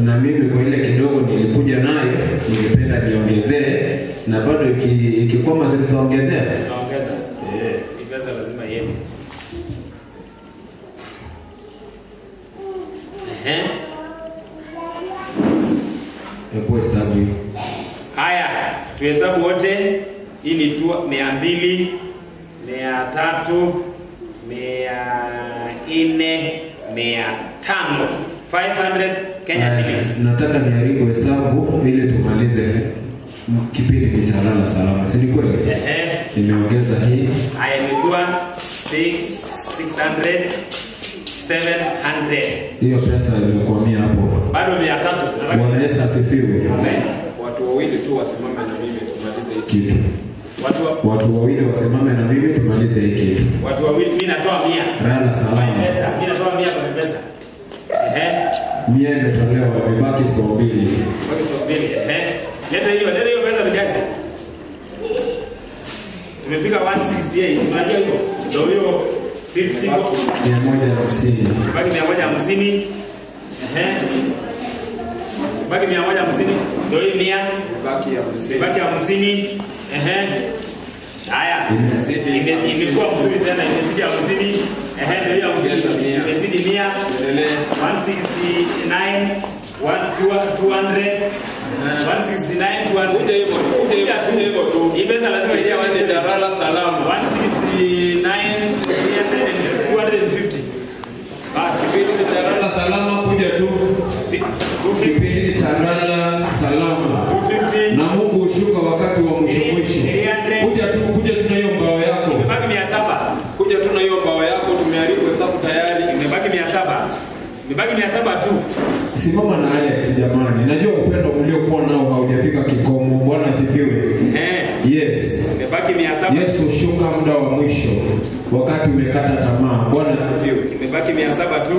na mimi kwa ile kidogo nilikuja nayo, ningependa niongezee na bado ikikwama sisi tutaongezea. Tutaongeza. Hii pesa lazima iende. Hebu hesabu hiyo. Haya, tuhesabu wote. Hii ni 200, 300, 400, 500. 500 Kenya shillings. Nataka niharibu hesabu ili tumalize kipindi cha lala salama. Si ni kweli? Nimeongeza hii. Haya imekuwa 600, 700. Hiyo pesa imekwamia hapo. Bado 300. Bwana Yesu asifiwe. Amen. Watu wawili tu wasimame na mimi tumalize hiki. kitu. Watu wawili wasimame na mimi tumalize hii kitu. Watu wawili, mimi natoa 100. Rala salama. Pesa, mimi natoa 100 kwa pesa. 100 imetolewa, imebaki 200. Baki 200. Leta hiyo pesa kiasi. Tumefika 168. Unajua hiyo? Ndio hiyo 50 150. Baki 150. Baki 150. Ndio hii 100. Baki 50. Haya. Imekuwa mzuri tena, imezidi 50. Ndio hiyo 50. Imezidi 100. 169. 200. 169 200. Hii pesa lazima ije 169 salama. 169 250. Kipindi cha rala salama kuja tu. Kipindi cha rala salama. Na Mungu hushuka wakati wa mwisho. Kuja tu na hiyo mbao yako. Imebaki 700. Kuja tu na hiyo mbao yako, tumeharibu hesabu tayari. Imebaki 700. Imebaki 700 tu. Simama na Alex jamani. Najua upendo mliokuwa nao haujafika kikomo. Bwana asifiwe. Yes. Imebaki 700. Yesu shuka muda wa mwisho. Wakati umekata tamaa. Bwana asifiwe. Imebaki 700 tu.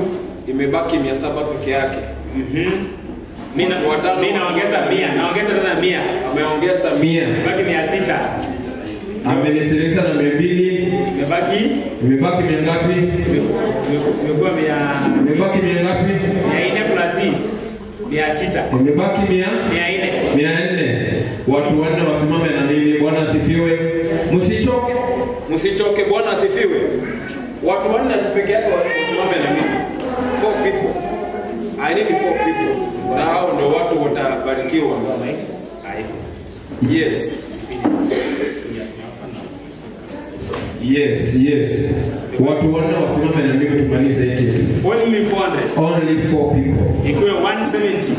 Imebaki 700 peke yake. Mimi naongeza 100. Naongeza tena 100. Ameongeza 100. Imebaki 600. Ameniselekta na 200. Imebaki ngapi? Imekuwa 100. Imebaki ngapi? 400 plus 600. Imebaki 400. Watu wanne wasimame na mimi. Bwana asifiwe. Msichoke. Bwana asifiwe. Watu wanne peke yake wasimame na mimi. 4 people. I need 4 people. Na hao ndio watu watabarikiwa. Yes. Watu wanne wasimame na mimi tumalize hiki kitu. Only 400. Only 4 people. Ikuwe 170.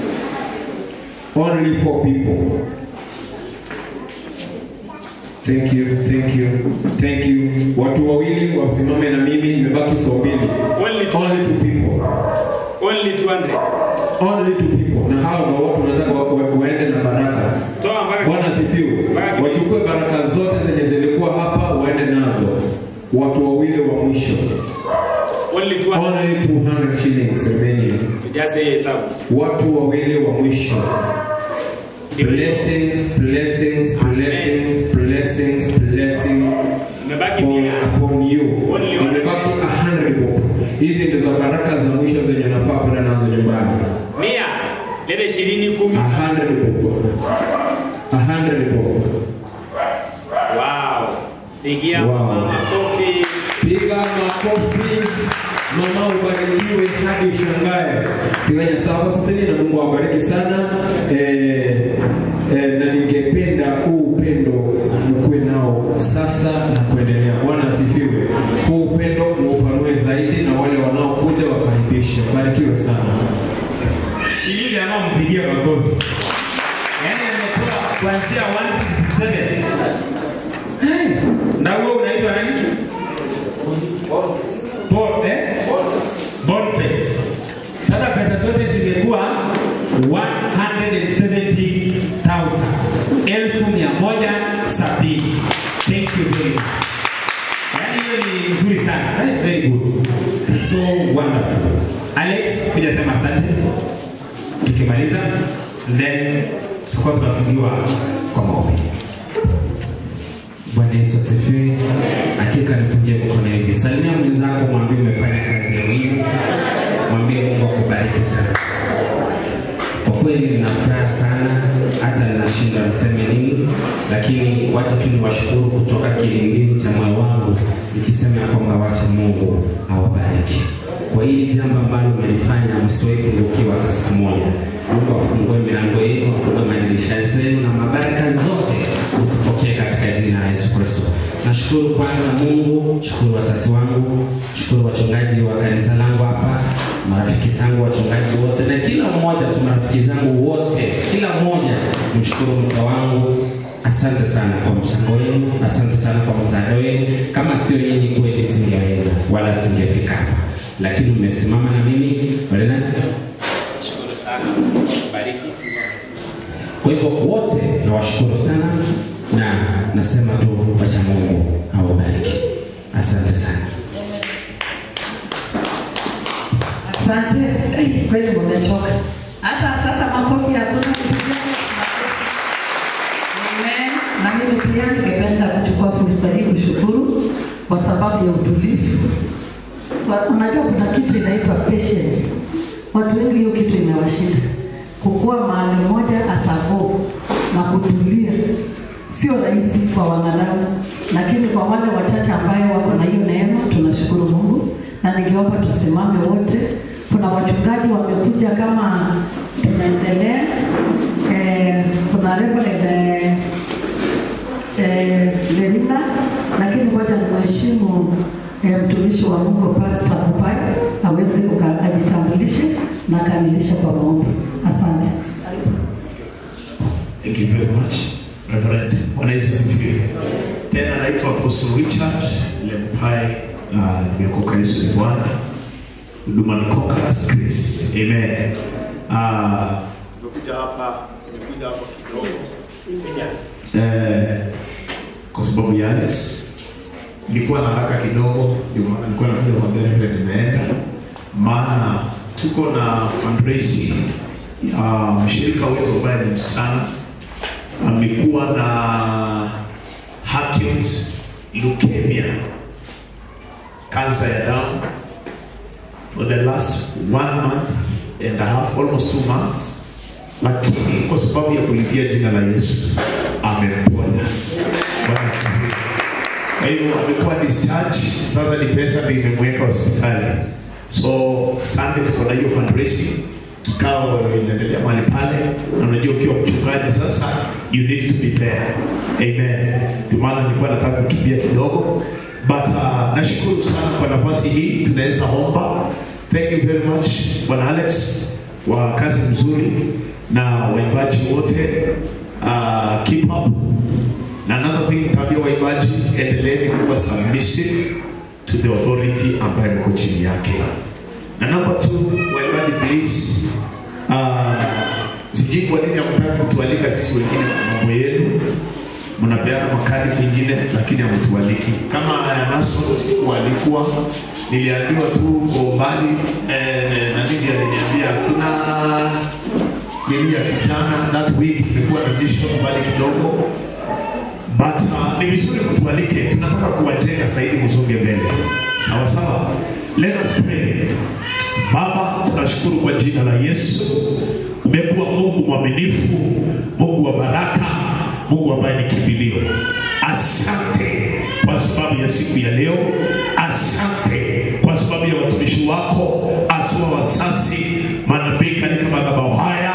Only 4 people. Thank you. Watu wawili wasimame na mimi, imebaki 200. Only 2 people. Only 200. Only 2 people. Na hao ndio watu nataka waende na baraka. Bwana asifiwe. Wachukue baraka zote zenye zilikuwa hapa waende nazo. Watu wawili wa mwisho. Only 200 shillings remaining. Just say hesabu. Watu wawili wa mwisho. Blessings. Upon you. Imebaki 100. Hizi ndizo baraka za mwisho zenye nafaa kwenda nazo nyumbani. 100. Lete 20 10. 100. Wow. Pigia makofi. Piga makofi. Mama ubarikiwe hadi ushangae. Piganya sawa sasa na Mungu awabariki sana. Na ningependa huu upendo mkue nao sasa na kuendelea. Bwana asifiwe. Huu upendo upanue zaidi na wale wanaokuja wakaribishe. Barikiwe sana. Hii jamaa mpigie makofi. Yaani ametoa kuanzia 167. Na wewe unaitwa nani? Boniface. Sasa pesa zote zimekuwa 170,000. 1,170. Thank you very much. Yaani hiyo ni nzuri sana. That is very good. So wonderful. Alex, kuja sema asante. Tukimaliza, then tutakuwa tunafungiwa kwa maombi. Bwana Yesu asifiwe. Hakika nipungie mkono hivi. Salimia mwenzako, mwambie umefanya kazi ya wingi. Mwambie Mungu akubariki sana. Kwa kweli nina furaha sana, hata ninashindwa niseme nini, lakini wacha tu niwashukuru kutoka kilindini cha moyo wangu, nikisema kwamba wacha Mungu awabariki. Kwa hili jambo ambalo mmelifanya, msiwahi kupungukiwa hata siku moja. Mungu afungue milango yenu, afungue madirisha zenu na mabaraka zote usipokee katika jina la Yesu Kristo. Nashukuru kwanza Mungu, shukuru wasasi wangu, shukuru wachungaji wa kanisa langu hapa, marafiki zangu wachungaji wote na kila mmoja tu, marafiki zangu wote, kila mmoja mshukuru mke wangu. Asante sana kwa mchango wenu, asante sana kwa msaada wenu. Kama sio nyinyi kweli singeweza wala singefika hapa. Lakini mmesimama na mimi, wale nasi shukuru sana. Bariki. Kwa hivyo wote nawashukuru sana. na nasema tu wacha Mungu awabariki. Asante sana. Asante. Kweli mmechoka. Hata sasa makofi hakuna. Amen. Na mimi pia ningependa kuchukua fursa hii kushukuru kwa sababu ya utulivu. Unajua kuna kitu inaitwa patience. Watu wengi hiyo kitu imewashinda. Kukua mahali moja atago na kutulia sio rahisi kwa wanadamu, lakini kwa wale wachache ambao wako na hiyo neema tunashukuru Mungu, na ningeomba tusimame wote. Kuna wachungaji wamekuja kama tunaendelea, kuna Reverend Lerina, lakini ngoja nimheshimu mtumishi wa Mungu Pastor Kupai aweze kujitambulisha na kamilisha kwa maombi. Asante. Thank you very much, Reverend. Bwana Yesu asifiwe. Tena naitwa Apostle Richard Lempai, nimeokoka Yesu ni Bwana. Huduma ni Conquerors Grace. Amen. Nimekuja hapa kidogo. Kwa sababu ya Alex. Nilikuwa na haraka kidogo, nilikuwa nakuja kwa mbele nimeenda. Maana tuko na fundraising. Mshirika wetu ambaye ni msichana amekuwa na acute leukemia, cancer ya damu for the last 1 month and a half, almost 2 months, lakini kwa sababu ya kulitia jina la Yesu amepona. Bwana asifiwe. Kwa hivyo amekuwa discharge, sasa ni pesa ndio imemweka hospitali. So Sunday tuko na hiyo fundraising, kikao inaendelea mahali pale, na unajua ukiwa mchungaji sasa you need to be there. Amen. Kwa maana nilikuwa nataka kukimbia kidogo, but nashukuru sana kwa nafasi hii tunaweza omba. Thank you very much Bwana Alex kwa kazi nzuri na waimbaji wote, keep up. Na another thing, tabia waimbaji, endeleeni kuwa submissive to the authority ambayo mko chini yake. Na number 2, waimbaji please, sijui kwa nini hamtaki kutualika sisi wengine kwa mambo yenu. Mnapeana makadi pengine lakini hamtualiki. Kama Naso sikualikwa, niliambiwa tu kwa umbali, na nini aliniambia kuna ya kijana that week nilikuwa na mission mbali kidogo. But ni vizuri kutualike, tunataka kuwajenga zaidi mzunge mbele. Sawa sawa. Let us pray. Baba, tunashukuru kwa jina la Yesu. Umekuwa Mungu mwaminifu, Mungu wa baraka, Mungu ambaye ni kimbilio. Asante kwa sababu ya siku ya leo. Asante kwa sababu ya watumishi wako, aswa wasasi, manabii katika madhabahu haya.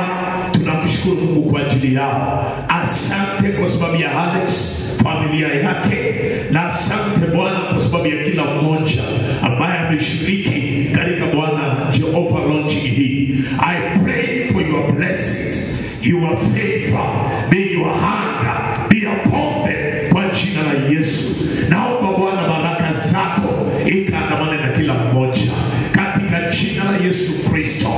Tunakushukuru Mungu kwa ajili yao. Asante kwa sababu ya Alex, familia yake, na asante Bwana kwa sababu ya kila mmoja ambaye ameshiriki katika Bwana Jehovah launching hii. I pray for your blessings, your favor, may your hand be upon them kwa jina la Yesu. Naomba Bwana baraka zako ikaandamane na kila mmoja katika jina la Yesu Kristo.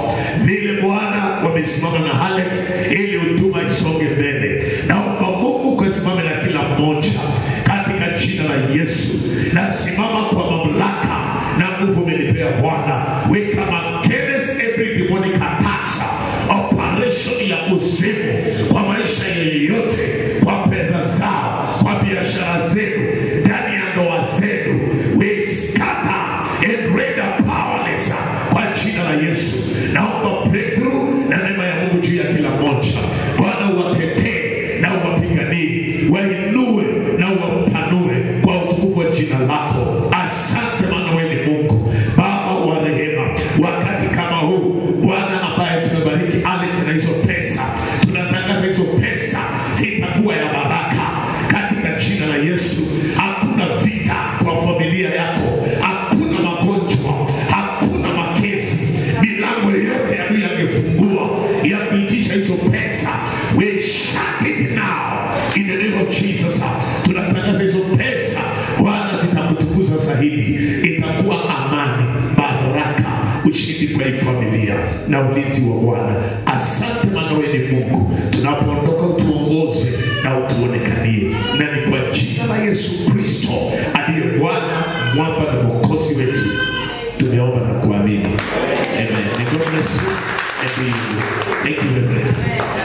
Vile Bwana wamesimama na Alex ili huduma isonge mbele, naomba Mungu kusimama na kila mmoja katika jina la Yesu. Nasimama kwa mamlaka na nguvu umenipea Bwana. We come against every demonic attacks, operation ya kuzimu kwa maisha yeyote, kwa pesa zao, kwa biashara zenu, ndani ya ndoa zenu. We scatter and render powerless kwa jina la Yesu. Naomba breakthrough na neema ya Mungu juu ya kila mmoja. Bwana uwatetee na uwapiganie, wainue na uwapanue kwa utukufu wa jina lako. Asante maana wewe ni Mungu Baba wa rehema. Wakati kama huu Bwana ambaye tumebariki Alex na hizo pesa, tunatangaza hizo pesa zitakuwa ya baraka katika jina la Yesu. Hakuna vita kwa familia yako, hakuna magonjwa, hakuna makesi. Milango yote ya dunia ingefungua ya kuitisha hizo pesa, we shut it now in the name of Jesus. Tunatangaza hizo pesa Bwana zitakutukuza zaidi, itakuwa amani, baraka, ushindi kwa hii familia na ulinzi wa Bwana. Asante maana wewe ni Mungu. Tunapoondoka utuongoze na utuonekanie wetu. Tumeomba na kuamini. Amen. May God bless you and be you. Thank you, Reverend.